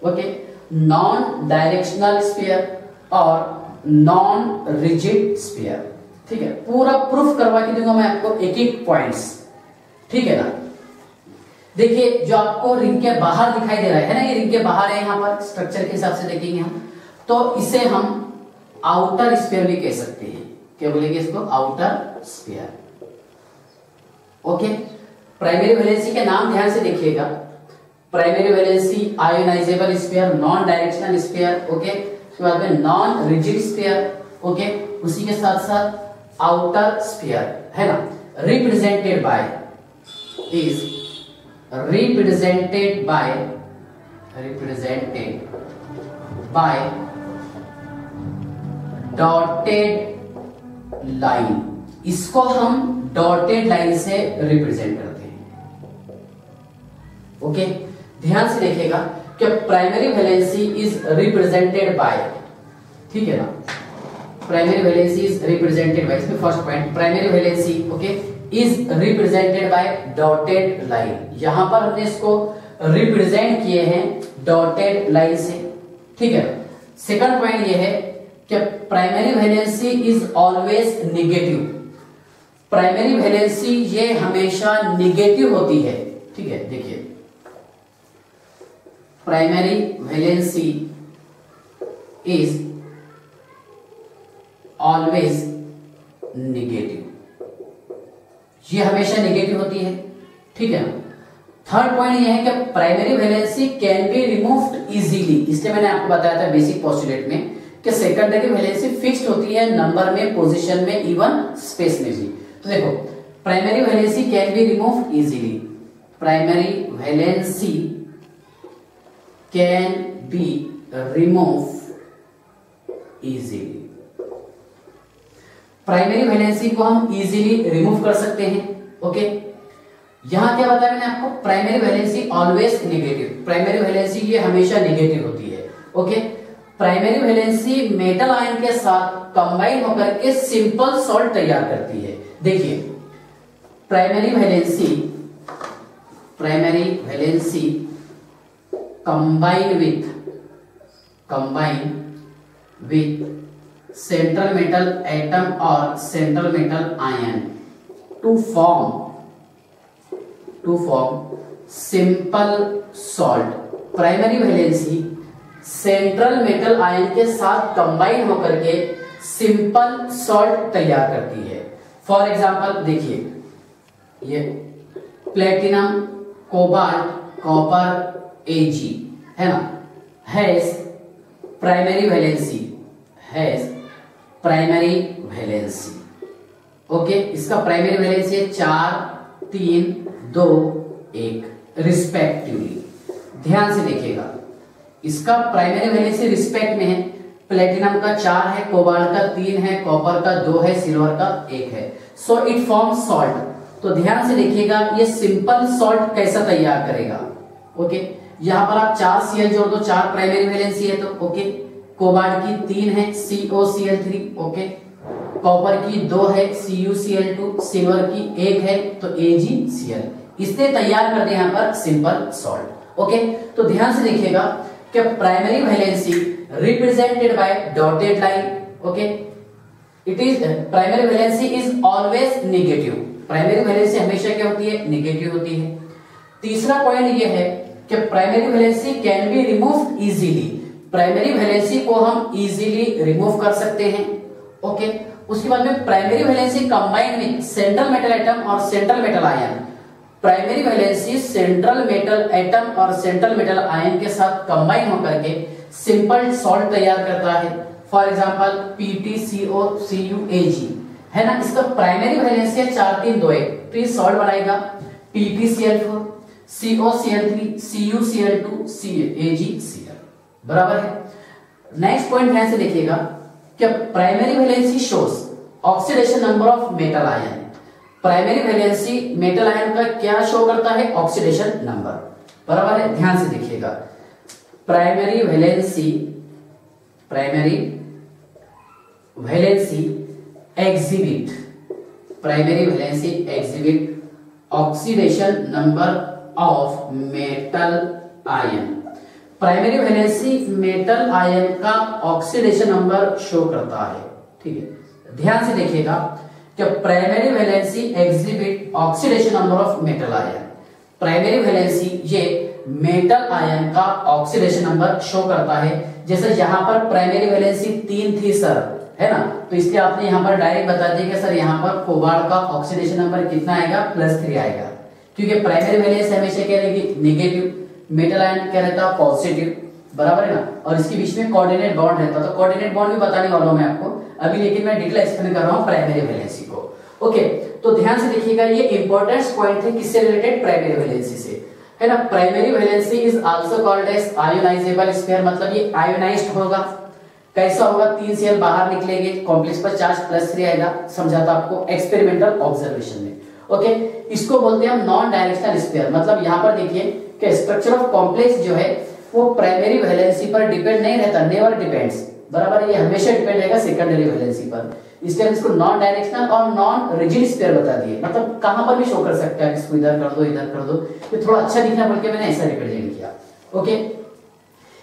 okay, non directional sphere और नॉन रिजिड स्फीयर। ठीक है, पूरा प्रूफ करवा के दूंगा मैं आपको एक एक पॉइंट्स। ठीक है ना। देखिए, जो आपको रिंग के बाहर दिखाई दे रहा है ना, ये रिंग के बाहर है, यहां पर स्ट्रक्चर के हिसाब से देखेंगे हम, तो इसे हम आउटर स्फीयर भी कह सकते हैं। क्या बोलेंगे इसको, outer sphere. Okay, primary valency के नाम ध्यान से देखिएगा, primary valency, ionisable sphere, non directional sphere, okay, उसके बाद में नॉन रिजिड स्फीयर, ओके, उसी के साथ साथ आउटर स्फीयर, है ना, रिप्रेजेंटेड बाय डॉटेड लाइन। इसको हम डॉटेड लाइन से रिप्रेजेंट करते हैं। ओके, ध्यान से देखिएगा कि primary valency is represented by, ठीक है ना, primary valency is represented by, इसमें first point, primary valency okay is represented by dotted line. यहां पर हमने इसको रिप्रेजेंट किए हैं डॉटेड लाइन से। ठीक है। सेकंड पॉइंट ये है कि primary valency is always negative. Primary valency ये हमेशा नेगेटिव होती है। ठीक है, देखिए, primary valency is always negative, ये हमेशा नेगेटिव होती है। ठीक है। थर्ड पॉइंट ये है कि primary valency can be removed easily. इसलिए मैंने आपको बताया था बेसिक पोस्टुलेट में कि सेकेंडरी वैलेंसी फिक्स्ड होती है नंबर में, पोजीशन में, इवन स्पेस में भी। तो देखो, primary valency can be removed easily, primary valency can be removed easily. Primary valency को हम इजीली रिमूव कर सकते हैं। ओके, यहां क्या बताया मैंने आपको, primary valency always negative, primary valency ये हमेशा नेगेटिव होती है। Okay, primary valency metal ion के साथ कंबाइन होकर के सिंपल सॉल्ट तैयार करती है। देखिए, primary valency combine with central metal atom और central metal ion to form simple salt. Primary valency central metal ion के साथ कंबाइन होकर के सिंपल सॉल्ट तैयार करती है। फॉर एग्जांपल देखिए, ये प्लेटिनम, कोबाल्ट, कॉपर, Ag है ना, हैज प्राइमरी वैलेंसी। ओके, इसका प्राइमरी वैलेंसी है 4, 3, 2, 1 रिस्पेक्टिवली। ध्यान से देखिएगा, इसका प्राइमरी वैलेंसी रिस्पेक्ट में है, प्लेटिनम का 4 है, कोबाल्ट का 3 है, कॉपर का 2 है, सिल्वर का 1 है। So it forms salt. तो ध्यान से देखिएगा, ये सिंपल सॉल्ट कैसा तैयार करेगा। ओके, यहां पर आप 4 Cl जोड़ दो, 4 प्राइमरी वैलेंसी है तो ओके, कोबाल्ट की 3 है, COCl3, ओके, कॉपर की 2 है, CuCl2, सिल्वर की 1 है तो AgCl। इसने तैयार कर दिया यहां पर सिंपल सॉल्ट। ओके, तो ध्यान से देखिएगा कि primary valency represented by dotted line. Okay, it is primary valency is always negative, primary valency हमेशा क्या होती है, नेगेटिव होती है। तीसरा पॉइंट ये है कि primary valency can be removed easily, primary valency को हम इजीली रिमूव कर सकते हैं। ओके, उसके बाद में primary valency combine with central metal atom और central metal ion. Primary valency central metal atom और सेंट्रल मेटल आयन के साथ कंबाइन होकर के सिंपल सॉल्ट तैयार करता है। फॉर एग्जांपल PtCOCuAg है ना, इसका प्राइमरी वैलेंसी है 4, 3, 2, 1 तो ये सॉल्ट बनाएगा PtCl4, COCl3, CuCl2, AgCl बराबर है। नेक्स्ट पॉइंट ध्यान से देखिएगा कि primary valency shows oxidation number of metal ion. Primary valency metal ion का क्या शो करता है, ऑक्सीडेशन नंबर, बराबर है। ध्यान से देखिएगा, primary valency exhibit oxidation number of metal ion. Primary valency metal ion का ऑक्सीडेशन नंबर शो करता है। ठीक है, ध्यान से देखिएगा कि primary valency exhibit oxidation number of metal ion. Primary valency ये मेटल आयन का ऑक्सीडेशन नंबर शो करता है। जैसे यहां पर प्राइमरी वैलेंसी 3 थी सर, है ना, तो इसलिए आपने यहां पर डायरेक्ट बता दिया कि सर यहां पर कोबाल्ट का ऑक्सीडेशन नंबर कितना आएगा, +3 आएगा, क्योंकि प्राइमरी वैलेंसी हमेशा क्या रहेगी, नेगेटिव, मेटल आयन क्या रहता है, पॉजिटिव, बराबर है ना। और इसके बीच में कोऑर्डिनेट बॉन्ड रहता है, तो कोऑर्डिनेट बॉन्ड भी बताने वाला हूं मैं आपको अभी, लेकिन मैं डिटेल एक्सप्लेन कर रहा हूं प्राइमरी वैलेंसी को। ओके, तो ध्यान से देखिएगा, ये इंपॉर्टेंट पॉइंट है, किससे रिलेटेड, प्राइमरी वैलेंसी से, है ना। Primary valency is also called as ionisable sphere, मतलब ये आयोनाइज्ड होगा। कैसा होगा, 3 Cl बाहर निकलेंगे, कॉम्प्लेक्स पर चार्ज +3 आएगा, समझा था आपको एक्सपेरिमेंटल ऑब्जर्वेशन में। ओके, इसको बोलते हैं हम नॉन डायरेक्शनल स्फीयर। मतलब यहाँ पर देखिए कि स्ट्रक्चर ऑफ कॉम्प्लेक्स जो है वो प्राइमरी वैलेंसी पर डिपेंड नहीं रहता, नेवर डिपेंड्स, बराबर है, ये हमेशा डिपेंड रहेगा सेकेंडरी वैलेंसी पर। इसलिए हम इसको नॉन डायरेक्शनल और नॉन रिजिड स्फीयर बता दिए, मतलब कहां पर भी शो कर सकता है, इसको इधर कर दो, इधर कर दो, ये थोड़ा अच्छा दिखना पड़ के मैंने ऐसा रिप्रेजेंट किया। ओके,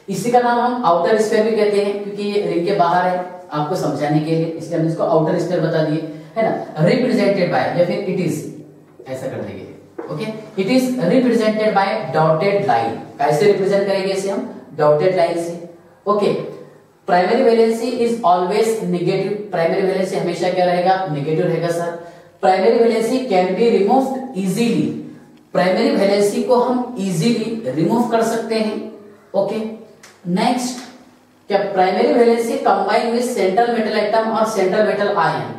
इसी का नाम हम आउटर स्फीयर भी कहते हैं, क्योंकि ये रिंग के बाहर है, आपको समझाने के लिए, इसलिए हमने इसको आउटर स्फीयर बता दिए, है ना। रिप्रेजेंटेड बाय, या फिर इट इज, ऐसा कर देंगे। Okay, it is represented by dotted line. कैसे रिप्रेजेंट करेंगे इसे हम, डॉटेड लाइन से। Okay, primary valency is always negative, primary valency हमेशा क्या रहेगा, नेगेटिव रहेगा sir. Primary valency can be removed easily, primary valency को हम इजीली रिमूव कर सकते हैं। ओके, नेक्स्ट, क्या primary valency combine with central metal atom और central metal ion.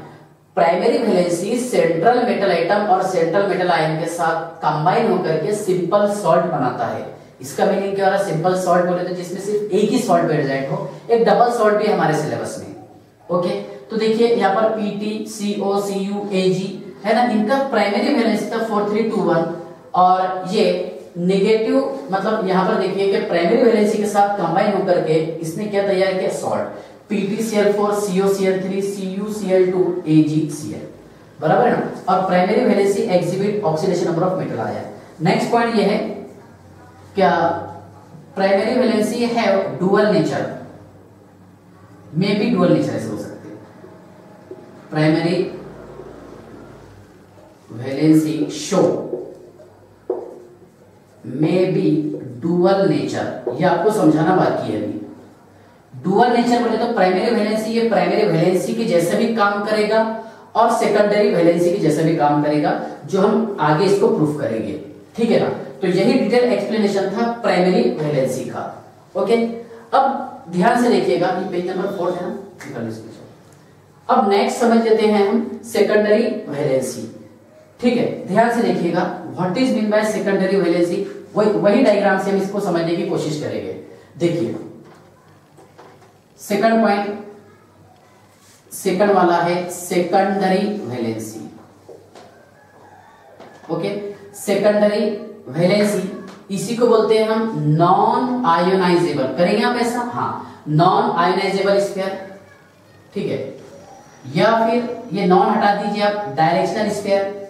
Primary valency central metal atom और सेंट्रल मेटल आयन के साथ कंबाइन होकर के सिंपल सॉल्ट बनाता है। इसका मीनिंग क्या हो रहा है, सिंपल सॉल्ट बोले तो जिसमें सिर्फ एक ही सॉल्ट प्रेजेंट हो, एक डबल सॉल्ट भी हमारे सिलेबस में। ओके, तो देखिए यहाँ पर PT, CO, CU, AG है ना, इनका प्राइमरी वैलेंसी था 4321 और ये नेगेटिव मतलब यहाँ पर देखिए कि प्राइमरी वैलेंसी के साथ कंबाइन होकर के इसने क्या तैयार किया, salt PtCl4, COCl3, CuCl2, AgCl, बराबर है ना। और primary valency exhibit oxidation number of metal आया। नेक्स्ट पॉइंट ये है क्या प्राइमरी वैलेंसी है dual nature, may be dual nature ऐसे हो सकते हैं। Primary valency show may be dual nature, ये आपको समझाना बाकी है अभी। डुअल नेचर बोले तो प्राइमरी वैलेंसी ये प्राइमरी वैलेंसी के जैसे भी काम करेगा और सेकेंडरी वैलेंसी के जैसे भी काम करेगा, जो हम आगे इसको प्रूफ करेंगे, ठीक है ना। तो यही डिटेल एक्सप्लेनेशन था प्राइमरी वैलेंसी का। ओके, अब ध्यान से देखिएगा, ये पेज नंबर 4 है ना। अब नेक्स्ट समझ लेते हैं हम सेकेंडरी वैलेंसी, ठीक है। ध्यान से देखिएगा, what is mean by secondary valency, वही डायग्राम से हम इसको समझने की कोशिश करेंगे। देखिए सेकंड पॉइंट, सेकंड वाला है secondary valency. Okay, secondary valency इसी को बोलते हैं हम नॉन आयोनाइजेबल, करेंगे आप ऐसा, हाँ, नॉन आयोनाइजेबल स्फीयर, ठीक है। या फिर ये नॉन हटा दीजिए आप, डायरेक्शनल स्फीयर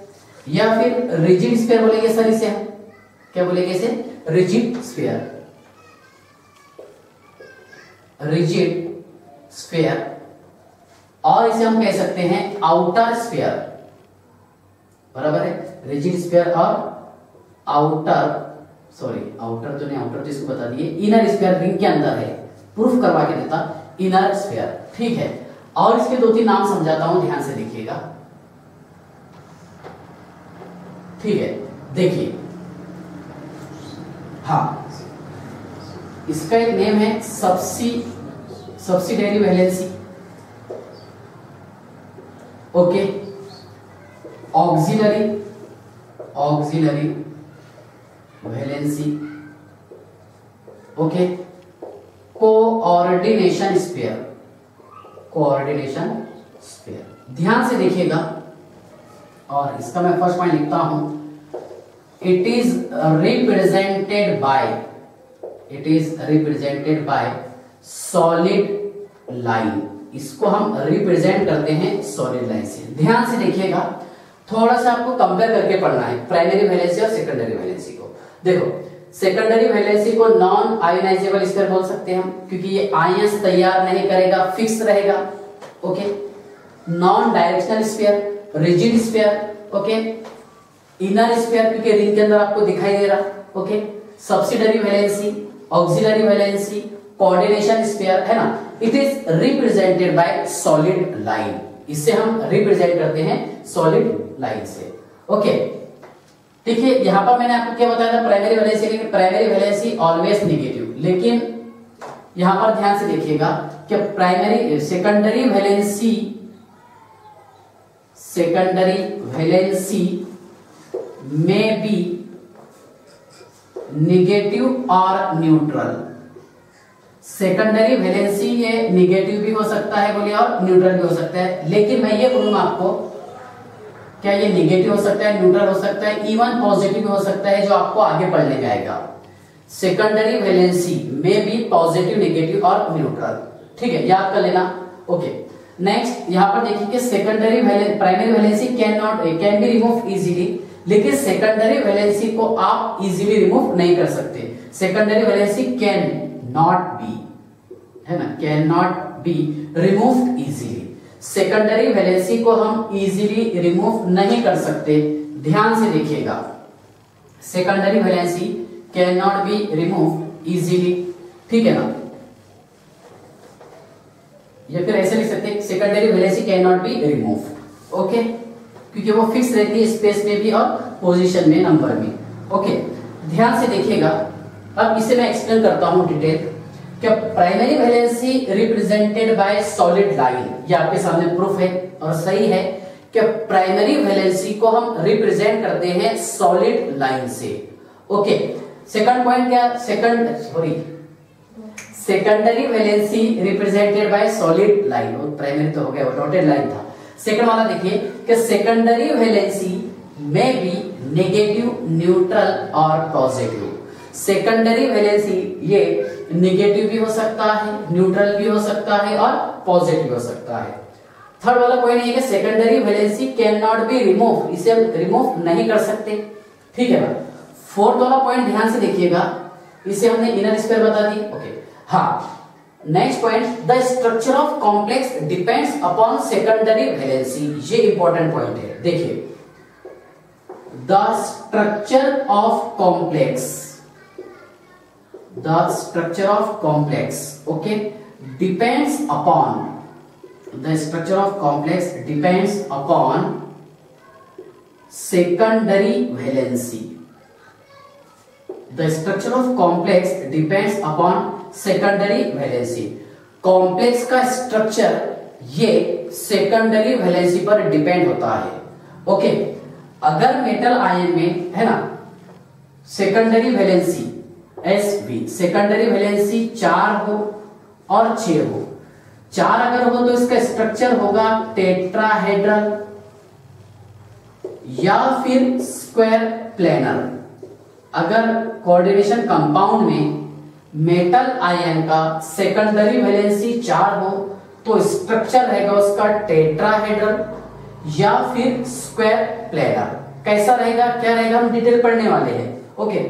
या फिर रिजिड स्फीयर बोलेंगे सर इसे, हम क्या बोलेंगे इसे, रिजिड स्फीयर, रिजिड स्फीयर, और इसे हम कह सकते हैं आउटर स्फीयर, बराबर है। रिजिड स्फीयर और आउटर, सॉरी आउटर तो नहीं, आउटर तो इसको बता दिए, इनर स्फीयर रिंग के अंदर है, प्रूफ करवा के देता, इनर स्फीयर, ठीक है। और इसके 2-3 नाम समझाता हूं, ध्यान से देखिएगा, ठीक है। देखिए हाँ, इसका एक नेम है subsidiary valency, okay, auxiliary valency, okay, coordination sphere, ध्यान से देखिएगा। और इसका मैं फर्स्ट पॉइंट लिखता हूं, it is represented bye solid line, इसको हम रिप्रेजेंट करते हैं सॉलिड लाइन से। ध्यान से देखिएगा, थोड़ा सा आपको कंपेयर करके पढ़ना है प्राइमरी वैलेंसी और सेकेंडरी वैलेंसी को। देखो सेकेंडरी वैलेंसी को नॉन आयोनाइजेबल स्फीयर बोल सकते हैं हम, क्योंकि ये आयंस तैयार नहीं करेगा, फिक्स रहेगा, okay. Non directional sphere, rigid sphere, okay, inner sphere क्योंकि रिंग के अंदर आपको दिखाई दे रहा, okay, subsidiary valency, auxiliary valency, coordination sphere, है ना। It is represented bye solid line, इससे हम रिप्रेजेंट करते हैं सॉलिड लाइन से, ओके। देखिए यहां पर मैंने आपको क्या बताया था प्राइमरी वैलेंसी, लेकिन प्राइमरी वैलेंसी ऑलवेज नेगेटिव, लेकिन यहां पर ध्यान से देखिएगा कि सेकेंडरी वैलेंसी में बी नेगेटिव और न्यूट्रल। सेकेंडरी वैलेंसी ये नेगेटिव भी हो सकता है बोलिए और न्यूट्रल भी हो सकता है, लेकिन मैं ये बोलूंगा आपको क्या ये नेगेटिव हो सकता है, न्यूट्रल हो सकता है, इवन पॉजिटिव हो सकता है, जो आपको आगे पढ़ने में आएगा। सेकेंडरी वैलेंसी में भी पॉजिटिव, नेगेटिव और न्यूट्रल, ठीक है, याद कर लेना, ओके। नेक्स्ट यहां पर देखिए कि primary valency can be remove easily, लेकिन सेकेंडरी वैलेंसी को आप इजीली रिमूव नहीं कर सकते। Secondary valency can not B, है ना, can not be removed easily. Secondary valency को हम इजीली रिमूव नहीं कर सकते, ध्यान से देखिएगा। Secondary valency can not be remove easily, ठीक है ना, या फिर ऐसे लिख सकते हैं secondary valency can not be remove, okay, क्योंकि वो फिक्स रहती है स्पेस में भी और पोजीशन में, नंबर में, ओके। ध्यान से देखिएगा, अब इसे मैं एक्सप्लेन करता हूं डिटेल। क्या primary valency represented by solid line, ये आपके सामने प्रूफ है और सही है कि प्राइमरी वैलेंसी को हम रिप्रेजेंट करते हैं सॉलिड लाइन से, ओके। सेकंड पॉइंट क्या, secondary valency represented by solid line, वो प्राइमरी तो हो गया, वो डॉटेड लाइन था। सेकंड वाला देखिए कि सेकेंडरी वैलेंसी में बी नेगेटिव, न्यूट्रल और पॉजिटिव। सेकेंडरी वैलेंसी ये नेगेटिव भी हो सकता है, न्यूट्रल भी हो सकता है और पॉजिटिव भी हो सकता है। थर्ड वाला पॉइंट ये कि secondary valency can not be remove, इसे हम रिमूव नहीं कर सकते, ठीक है ना। फोर्थ वाला पॉइंट ध्यान से देखिएगा, इसे हमने इनर स्क्वायर बता दी, ओके। हाँ, next point, the structure of complex depends upon secondary valency, ये इंपॉर्टेंट पॉइंट है। देखिए, the structure of complex, the structure of complex, okay, depends upon, the structure of complex depends upon secondary valency, the structure of complex depends upon secondary valency. Complex का structure ये secondary valency पर depend होता है, okay. अगर metal ion में है ना secondary valency Sb, secondary valency 4 हो और 6 हो, 4 अगर हो तो इसका स्ट्रक्चर होगा टेट्राहेड्रल या फिर स्क्वायर प्लेनर। अगर कोऑर्डिनेशन कंपाउंड में मेटल आयन का सेकेंडरी वैलेंसी 4 हो तो स्ट्रक्चर रहेगा उसका टेट्राहेड्रल या फिर स्क्वायर प्लेनर। कैसा रहेगा, क्या रहेगा, हम डिटेल पढ़ने वाले हैं, ओके।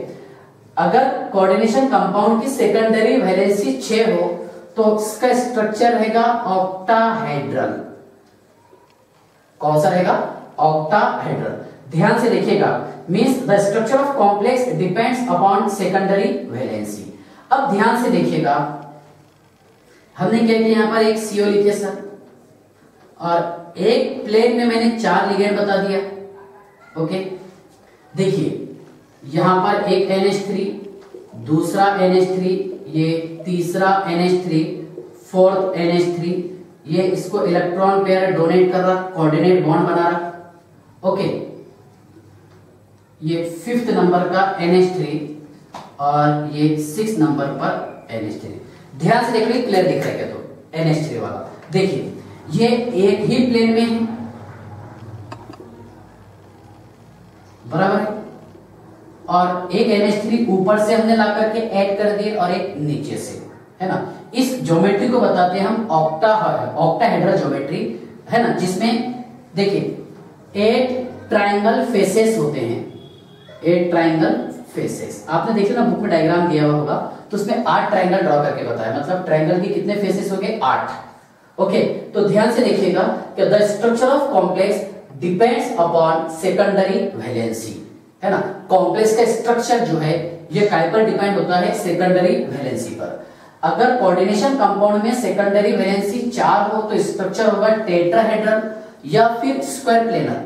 अगर कोऑर्डिनेशन कंपाउंड की सेकेंडरी वैलेंसी 6 हो तो इसका स्ट्रक्चर रहेगा ऑक्टाहेड्रल। कौन सा रहेगा, ऑक्टाहेड्रल। ध्यान से देखिएगा, means the structure of complex depends upon secondary valency. अब ध्यान से देखिएगा, हमने क्या किया, यहां पर एक CO लिखे सर, और एक प्लेन में मैंने 4 लिगेंड बता दिया, ओके। देखिए यहां पर एक NH3, दूसरा NH3, ये तीसरा NH3, फोर्थ NH3, ये इसको इलेक्ट्रॉन पेयर डोनेट कर रहा, कोऑर्डिनेट बॉन्ड बना रहा, ओके। ये 5th नंबर का NH3 और ये 6 नंबर पर NH3। ध्यान से देखिए, क्लियर दिख रहा है क्या, तो NH3 वाला देखिए ये एक ही प्लेन में है, बराबर है, और एक NH3 ऊपर से हमने ला करके ऐड कर दिए और एक नीचे से, है ना। इस ज्योमेट्री को बताते हैं हम ऑक्टाहेड्रल ज्योमेट्री, है ना, जिसमें देखिए 8 ट्रायंगल फेसेस होते हैं, 8 ट्रायंगल फेसेस। आपने देखिए ना बुक में डायग्राम दिया हुआ होगा, तो उसमें 8 ट्रायंगल ड्रॉ करके बताया, मतलब ट्रायंगल के कितने फेसेस हो गए, 8, ओके। तो ध्यान से देखिएगा कि the structure of complex depends upon secondary valency, है ना। कॉम्प्लेक्स का स्ट्रक्चर जो है ये काय पर डिपेंड होता है, सेकेंडरी वैलेंसी पर। अगर कोऑर्डिनेशन कंपाउंड में सेकेंडरी वैलेंसी 4 हो तो स्ट्रक्चर होगा टेट्राहेड्रल या फिर स्क्वायर प्लेनर,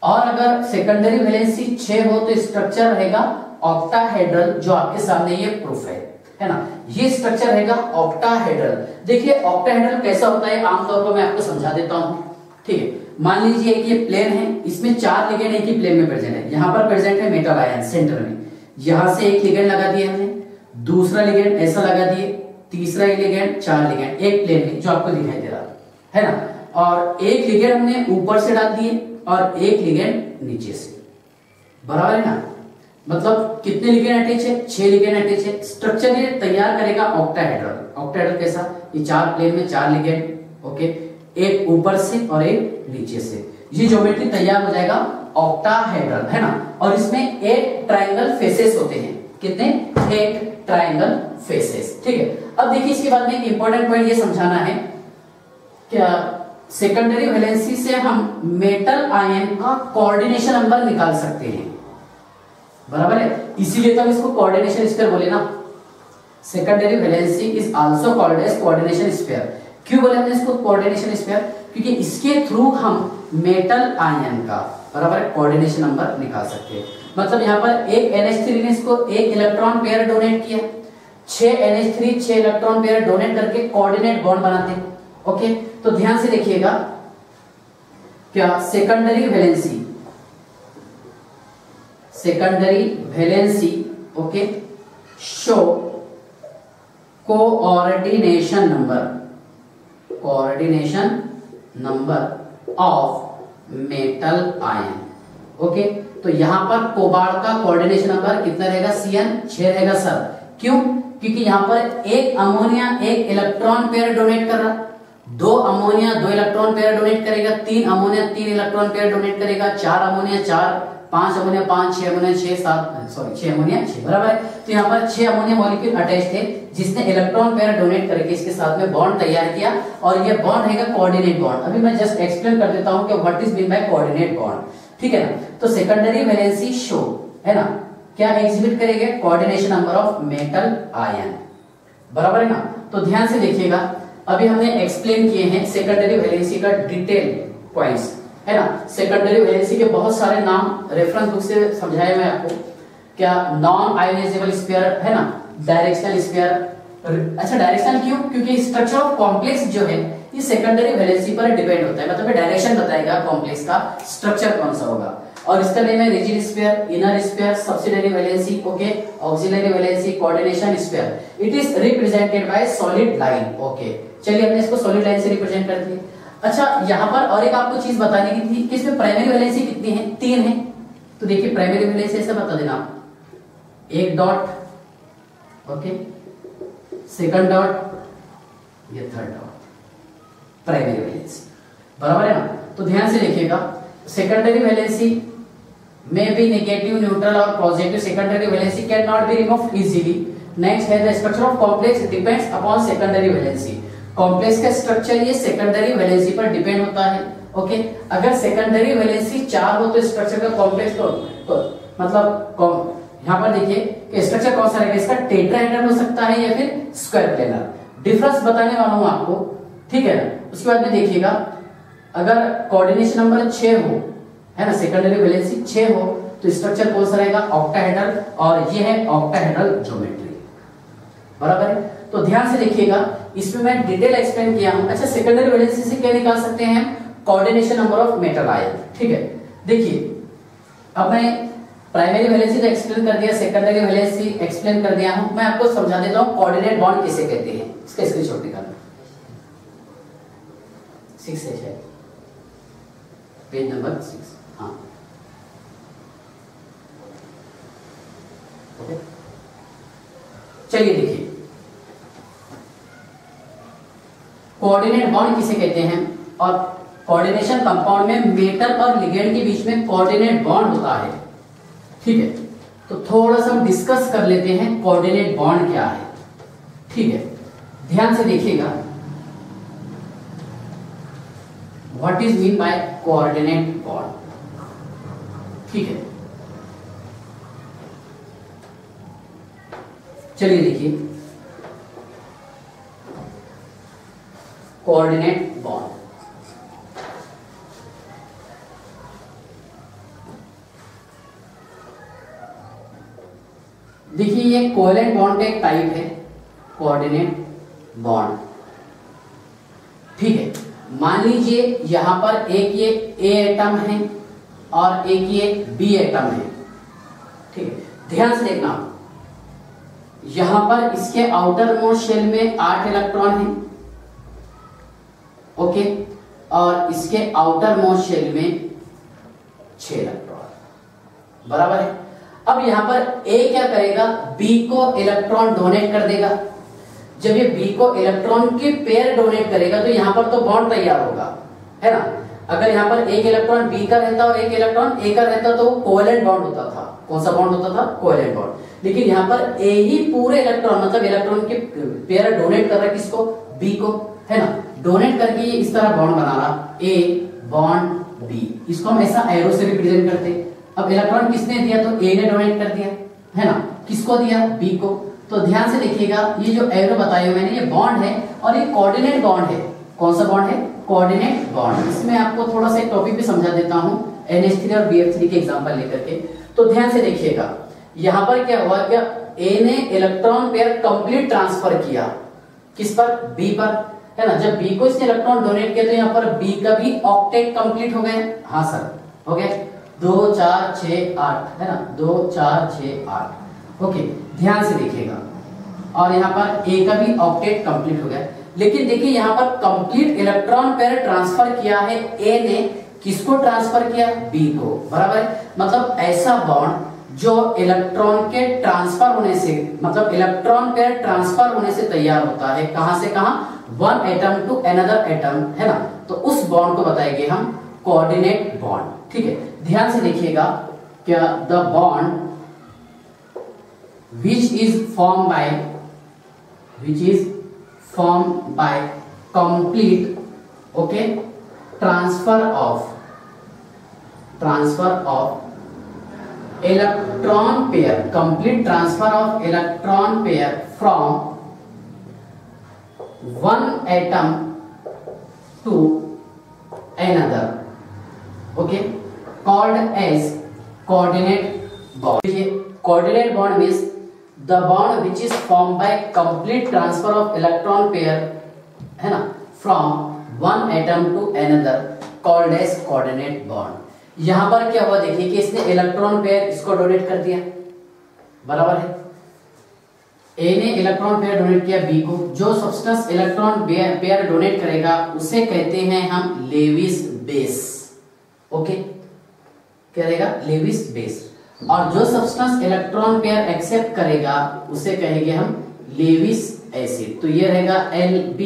और अगर सेकेंडरी वैलेंसी 6 हो तो स्ट्रक्चर रहेगा ऑक्टाहेड्रल, जो आपके सामने ये प्रूफ है ना। ये स्ट्रक्चर रहेगा ऑक्टाहेड्रल। देखिए ऑक्टाहेड्रल कैसा होता है, आमतौर पर मैं आपको समझा देता हूं, ठीक है। मान लीजिए कि ये प्लेन है, इसमें 4 लिगेंड एक ही प्लेन में प्रेजेंट है। यहां पर प्रेजेंट है मेटल आयन सेंटर में, यहां से एक लिगेंड लगा दिया हमने, दूसरा लिगेंड ऐसा लगा दिए, तीसरा लिगेंड, 4 लिगेंड एक प्लेन में जो आपको दिखाई दे रहा है ना। और एक लिगेंड हमने ऊपर से डाल दिए और एक लिगेंड नीचे से, बराबर है ना। मतलब कितने लिगेंड अटैच है, 6 लिगेंड अटैच है। स्ट्रक्चर ये तैयार करेगा ऑक्टाहेड्रल। ऑक्टाहेड्रल कैसा, ये 4 प्लेन में 4 लिगेंड, ओके, एक ऊपर से और एक नीचे से, ये ज्योमेट्री तैयार हो जाएगा ऑक्टाहेड्रल, है ना। और इसमें 8 ट्रायंगल फेसेस होते हैं, कितने, 8 ट्रायंगल फेसेस, ठीक है। अब देखिए इसके बाद में एक इंपॉर्टेंट पॉइंट ये समझाना है, क्या सेकेंडरी वैलेंसी से हम मेटल आयन का कोऑर्डिनेशन नंबर निकाल सकते हैं, बराबर है। इसीलिए तो हम इसको कोऑर्डिनेशन स्फीयर बोले ना। Secondary valency is also called as coordination sphere. क्यों बोले हमने इसको कोऑर्डिनेशन स्फीयर, क्योंकि इसके थ्रू हम मेटल आयन का, बराबर है, कोऑर्डिनेशन नंबर निकाल सकते हैं। मतलब यहाँ पर एक NH3 ने इसको एक इलेक्ट्रॉन पेयर डोनेट किया, 6 NH3 6 इलेक्ट्रॉन पेयर डोनेट करके कोऑर्डिनेट बॉन्ड बनाते हैं, ओके। तो ध्यान से देखिएगा, क्या secondary valency, secondary valency, okay, show coordination number of metal ion. Okay, तो यहां पर कोबाल्ट का कोऑर्डिनेशन नंबर कितना रहेगा? Cn 6 रहेगा सर। क्यों? क्योंकि यहां पर एक अमोनिया एक इलेक्ट्रॉन पेयर डोनेट कर रहा, 2 अमोनिया 2 इलेक्ट्रॉन पेयर डोनेट करेगा, 3 अमोनिया 3 इलेक्ट्रॉन पेयर डोनेट करेगा, 4 अमोनिया 4, 5 अमोनिया 5, 6 अमोनिया 6, 6 अमोनिया 6, बराबर है। तो यहाँ पर 6 अमोनिया मॉलिक्यूल अटैच थे जिसने इलेक्ट्रॉन पेयर डोनेट करके इसके साथ में बॉन्ड तैयार किया, और ये बॉन्ड रहेगा कोऑर्डिनेट बॉन्ड। अभी मैं जस्ट एक्सप्लेन कर देता हूं कि what is mean by coordinate bond, ठीक है ना। तो सेकेंडरी वैलेंसी शो है ना, क्या एग्जिबिट करेंगे? Coordination number of metal ion, बराबर है ना। तो ध्यान से देखिएगा, अभी हमने एक्सप्लेन किए हैं सेकेंडरी वैलेंसी का डिटेल पॉइंट्स, है ना। सेकेंडरी वैलेंसी के बहुत सारे नाम रेफरेंस बुक से समझाया मैं आपको। क्या? नॉन आयोनाइजेबल स्फीयर, है ना, डायरेक्शनल स्फीयर। अच्छा, डायरेक्शनल क्यों? क्योंकि स्ट्रक्चर ऑफ कॉम्प्लेक्स जो है ये सेकेंडरी वैलेंसी पर डिपेंड होता है, मतलब डायरेक्शन बताएगा कॉम्प्लेक्स का स्ट्रक्चर कौन सा होगा। और इसका नेम है rigid sphere, inner sphere, subsidiary valency, okay, auxiliary valency, coordination sphere. It is represented bye solid line. Okay, चलिए हमने इसको सॉलिड लाइन से रिप्रेजेंट कर दिया। अच्छा, यहाँ पर और एक आपको चीज बताने की थी कि इसमें प्राइमरी वैलेंसी कितनी है? 3 है। तो देखिए प्राइमरी वैलेंसी ऐसे बता देना, एक डॉट, ओके, सेकंड डॉट, ये थर्ड डॉट, प्राइमरी वैलेंसी, बराबर है ना। तो ध्यान से देखिएगा, सेकेंडरी वैलेंसी में भी नेगेटिव, न्यूट्रल और positive. Secondary valency can not be removed easily. Next है the structure of complex depends upon secondary valency. Complex का स्ट्रक्चर ये सेकेंडरी वैलेंसी पर डिपेंड होता है। ओके, अगर सेकेंडरी वैलेंसी 4 हो तो स्ट्रक्चर का कॉम्प्लेक्स तो मतलब यहाँ पर देखिए कि स्ट्रक्चर कौन सा रहेगा, इसका टेट्राहेड्रल हो सकता है या फिर स्क्वायर प्लेनर। डिफरेंस बताने वाला हूं आपको, ठीक है ना। उसके बाद में देखिएगा, अगर कोऑर्डिनेशन नंबर 6 हो, है ना, सेकेंडरी वैलेंसी 6 हो तो स्ट्रक्चर कौन सा रहेगा? ऑक्टाहेड्रल, और ये है ऑक्टाहेड्रल ज्योमेट्री, बराबर है। तो ध्यान से देखिएगा, इसमें मैं डिटेल एक्सप्लेन किया हूं। अच्छा, सेकेंडरी वैलेंसी से क्या निकाल सकते हैं? Coordination number of metal ion, ठीक है। देखिए, अब मैं प्राइमरी वैलेंसी तो एक्सप्लेन कर दिया, सेकेंडरी वैलेंसी एक्सप्लेन कर दिया हूं। मैं आपको समझा देता हूं कोऑर्डिनेट बॉन्ड किसे कहते हैं। इसका स्क्रीनशॉट निकालना, 6 है पेज नंबर 6, हाँ, ओके। चलिए देखिए, कोऑर्डिनेट बॉन्ड किसे कहते हैं, और कोऑर्डिनेशन कंपाउंड में मेटल और लिगेंड के बीच में कोऑर्डिनेट बॉन्ड होता है, ठीक है। तो थोड़ा सा हम डिस्कस कर लेते हैं कोऑर्डिनेट बॉन्ड क्या है, ठीक है। ध्यान से देखिएगा, what is mean by coordinate bond, ठीक है। चलिए देखिए, कोऑर्डिनेट बॉन्ड, देखिए ये कोवेलेंट बॉन्ड का एक टाइप है, कोऑर्डिनेट बॉन्ड, ठीक है। मान लीजिए यहां पर एक ये ए एटम है और एक ये बी एटम है, ठीक है। ध्यान से देखना, यहां पर इसके आउटर मोस्ट शेल में 8 इलेक्ट्रॉन है, ओके, और इसके आउटर मोस्ट शेल में 6 इलेक्ट्रॉन, बराबर है। अब यहां पर ए क्या करेगा? बी को इलेक्ट्रॉन डोनेट कर देगा। जब ये बी को इलेक्ट्रॉन के पेयर डोनेट करेगा तो यहां पर तो बॉन्ड तैयार होगा, है ना। अगर यहां पर एक इलेक्ट्रॉन बी का रहता और एक इलेक्ट्रॉन ए का रहता तो वो कोवेलेंट बॉन्ड होता था। कौन सा बॉन्ड होता था? Covalent bond. लेकिन यहां पर ए ही पूरे इलेक्ट्रॉन, मतलब इलेक्ट्रॉन के पेयर डोनेट कर रहा है, किसको? बी को, है ना। डोनेट करके ये इस तरह बॉन्ड बना रहा, ए बॉन्ड बी। इसको हम ऐसा एरो से रिप्रेजेंट करते हैं। अब इलेक्ट्रॉन किसने दिया? तो ए ने डोनेट कर दिया, है ना। किसको दिया? बी को। तो ध्यान से देखिएगा, ये जो एरो बताया मैंने, ये बॉन्ड है और ये कोऑर्डिनेट बॉन्ड है। कौन सा बॉन्ड है? Coordinate bond. इसमें आपको थोड़ा सा एक टॉपिक भी समझा देता हूं, NH3 और BF3 के एग्जांपल लेकर के। तो ध्यान से देखिएगा, यहां पर क्या हुआ? क्या ए ने इलेक्ट्रॉन पेयर कंप्लीट ट्रांसफर किया, किस पर? बी पर, है ना। जब बी को इसने इलेक्ट्रॉन डोनेट किया तो यहाँ पर बी का भी ऑक्टेट कंप्लीट हो गए। हाँ सर, हो गए। 2 4 6 8, है ना, 2 4 6 8। ओके, ध्यान से देखिएगा, और यहाँ पर ए का भी ऑक्टेट कंप्लीट हो गया। लेकिन देखिए यहाँ पर कंप्लीट इलेक्ट्रॉन पेयर ट्रांसफर किया है ए ने, किसको ट्रांसफर किया, बी को, बराबर है। मतलब ऐसा बॉन्ड जो इलेक्ट्रॉन के ट्रांसफर होने से, मतलब इलेक्ट्रॉन पेयर ट्रांसफर होने से तैयार होता है, कहां से कहां, one atom to another atom, है ना। तो उस बॉन्ड को बताएंगे हम कोऑर्डिनेट बॉन्ड, ठीक है। ध्यान से देखिएगा, क्या the bond which is formed by complete, okay, transfer of electron pair, complete transfer of electron pair from one atom to another, okay, called as coordinate bond. Coordinate bond means the bond which is formed by complete transfer of electron pair, है ना, from one atom to another, called as coordinate bond. यहां पर क्या हुआ, देखिए कि इसने electron pair इसको डोनेट कर दिया, बराबर है। ए ने इलेक्ट्रॉन पेयर डोनेट किया बी को। जो सब्सटेंस इलेक्ट्रॉन पेयर डोनेट करेगा उसे कहते हैं हम लेविस बेस, ओके, क्या रहेगा, लेविस बेस। और जो सब्सटेंस इलेक्ट्रॉन पेयर एक्सेप्ट करेगा उसे कहेंगे हम लेविस एसिड। तो ये रहेगा Lb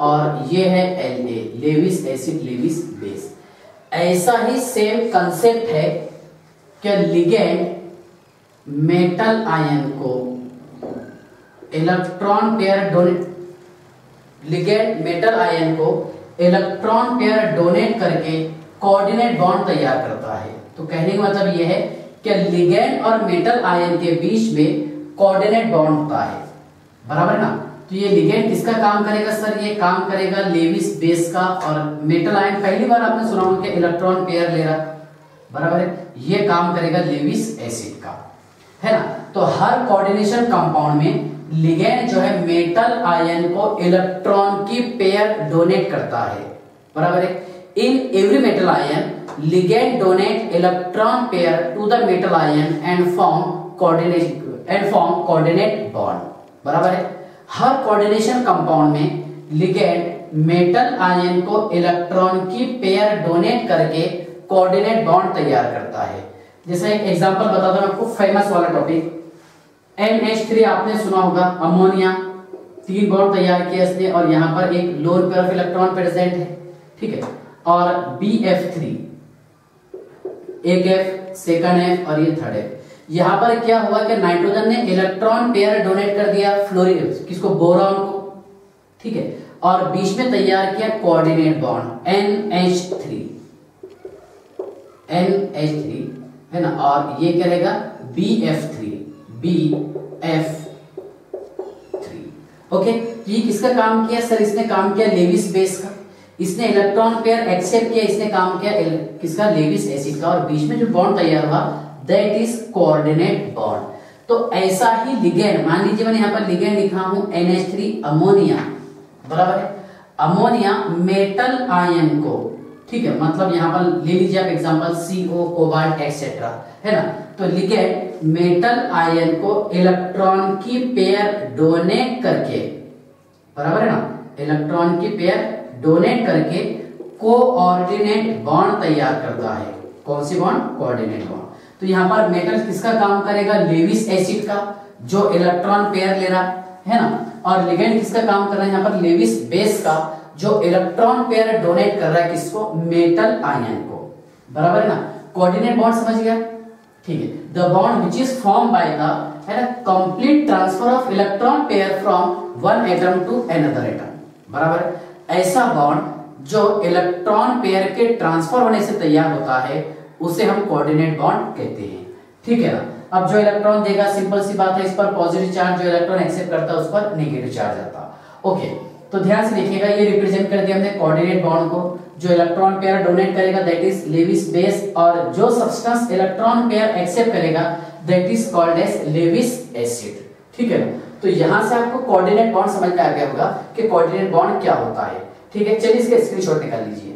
और ये है La, Lewis acid, Lewis base. ऐसा ही सेम कंसेप्ट है कि लिगेंड मेटल आयन को electron pair donate, ligand metal ion को इलेक्ट्रॉन पेयर डोनेट करके कोऑर्डिनेट बॉन्ड तैयार करता है। तो कहने का मतलब यह है कि लिगेंड और मेटल आयन के बीच में कोऑर्डिनेट बॉन्ड होता है, बराबर ना। तो ये लिगेंड किसका काम करेगा सर, ये काम करेगा लेविस बेस का, और मेटल आयन पहली बार आपने सुना होगा कि इलेक्ट्रॉन पेयर ले रहा, बराबर है, ये काम करेगा लेविस एसिड का, है ना। तो हर कोऑर्डिनेशन कंपाउंड में लिगेंड जो है मेटल आयन को इलेक्ट्रॉन की पेयर डोनेट करता है, बराबर है। In every metal ion ligand donate electron pair to the metal ion and form coordinate bond, बराबर है। हर कोऑर्डिनेशन कंपाउंड में लिगेंड मेटल आयन को इलेक्ट्रॉन की पेयर डोनेट करके कोऑर्डिनेट बॉन्ड तैयार करता है। जैसे एक एग्जांपल बता दूं आपको, फेमस वाला टॉपिक NH3 आपने सुना होगा, अमोनिया, 3 बॉन्ड तैयार किया इसने और यहाँ पर एक lone pair of electron present है, ठीक है। और BF3, एक F, सेकंड F और ये थर्ड F। यहां पर क्या हुआ कि नाइट्रोजन ने इलेक्ट्रॉन पेयर डोनेट कर दिया फ्लोरीन, किसको, बोरॉन को, ठीक है। और बीच में तैयार किया कोऑर्डिनेट बॉन्ड NH3, है ना। और ये क्या रहेगा, BF3, ओके। ये किसका काम किया सर, इसने काम किया लेविस बेस का। इसने इलेक्ट्रॉन पेयर एक्सेप्ट किया, इसने काम किया किसका, लेविस एसिड का, और बीच में जो बॉन्ड तैयार हुआ दैट इज कोऑर्डिनेट बॉन्ड। तो ऐसा ही लिगेंड, मान लीजिए मैंने यहाँ पर लिगेंड लिखा हूं NH3 अमोनिया, बराबर है। अमोनिया मेटल आयन को, ठीक है, मतलब यहाँ पर ले लीजिए आप एग्जांपल CO, कोबाल्ट एक्सेट्रा, है ना। तो लिगेंड मेटल आयन को इलेक्ट्रॉन की पेयर डोनेट करके, बराबर है ना, इलेक्ट्रॉन की पेयर डोनेट करके कोऑर्डिनेट बॉन्ड तैयार करता है। कौन सी बॉन्ड, कोऑर्डिनेट बॉन्ड। तो यहाँ पर मेटल किसका काम करेगा, लेविस एसिड का, जो इलेक्ट्रॉन पेयर ले रहा है ना। और लिगेंड किसका काम कर रहा है यहाँ पर, लेविस बेस का, जो इलेक्ट्रॉन पेयर डोनेट कर रहा है किसको, मेटल आयन को, बराबर है ना। कोऑर्डिनेट बॉन्ड समझ गया, ठीक है। The bond which is form by the, है ना, complete transfer of electron pair from one atom to another atom, बराबर है। ऐसा बॉन्ड जो इलेक्ट्रॉन पेयर के ट्रांसफर होने से तैयार होता है उसे हम कोऑर्डिनेट बॉन्ड कहते हैं, ठीक है ना। अब जो इलेक्ट्रॉन देगा, सिंपल सी बात है, इस पर पॉजिटिव चार्ज, जो इलेक्ट्रॉन एक्सेप्ट करता है उस पर नेगेटिव चार्ज आता, ओके। तो ध्यान से देखिएगा, ये रिप्रेजेंट कर दिया हमने कोऑर्डिनेट बॉन्ड को। जो इलेक्ट्रॉन पेयर डोनेट करेगा दैट इज लेविस बेस, और जो सब्सटेंस इलेक्ट्रॉन पेयर एक्सेप्ट करेगा that is called as Lewis acid, ठीक है ना। तो यहां से आपको कोऑर्डिनेट बॉन्ड समझ में आ गया होगा कि कोऑर्डिनेट बॉन्ड क्या होता है, ठीक है। चलिए इसका स्क्रीनशॉट निकाल लीजिए।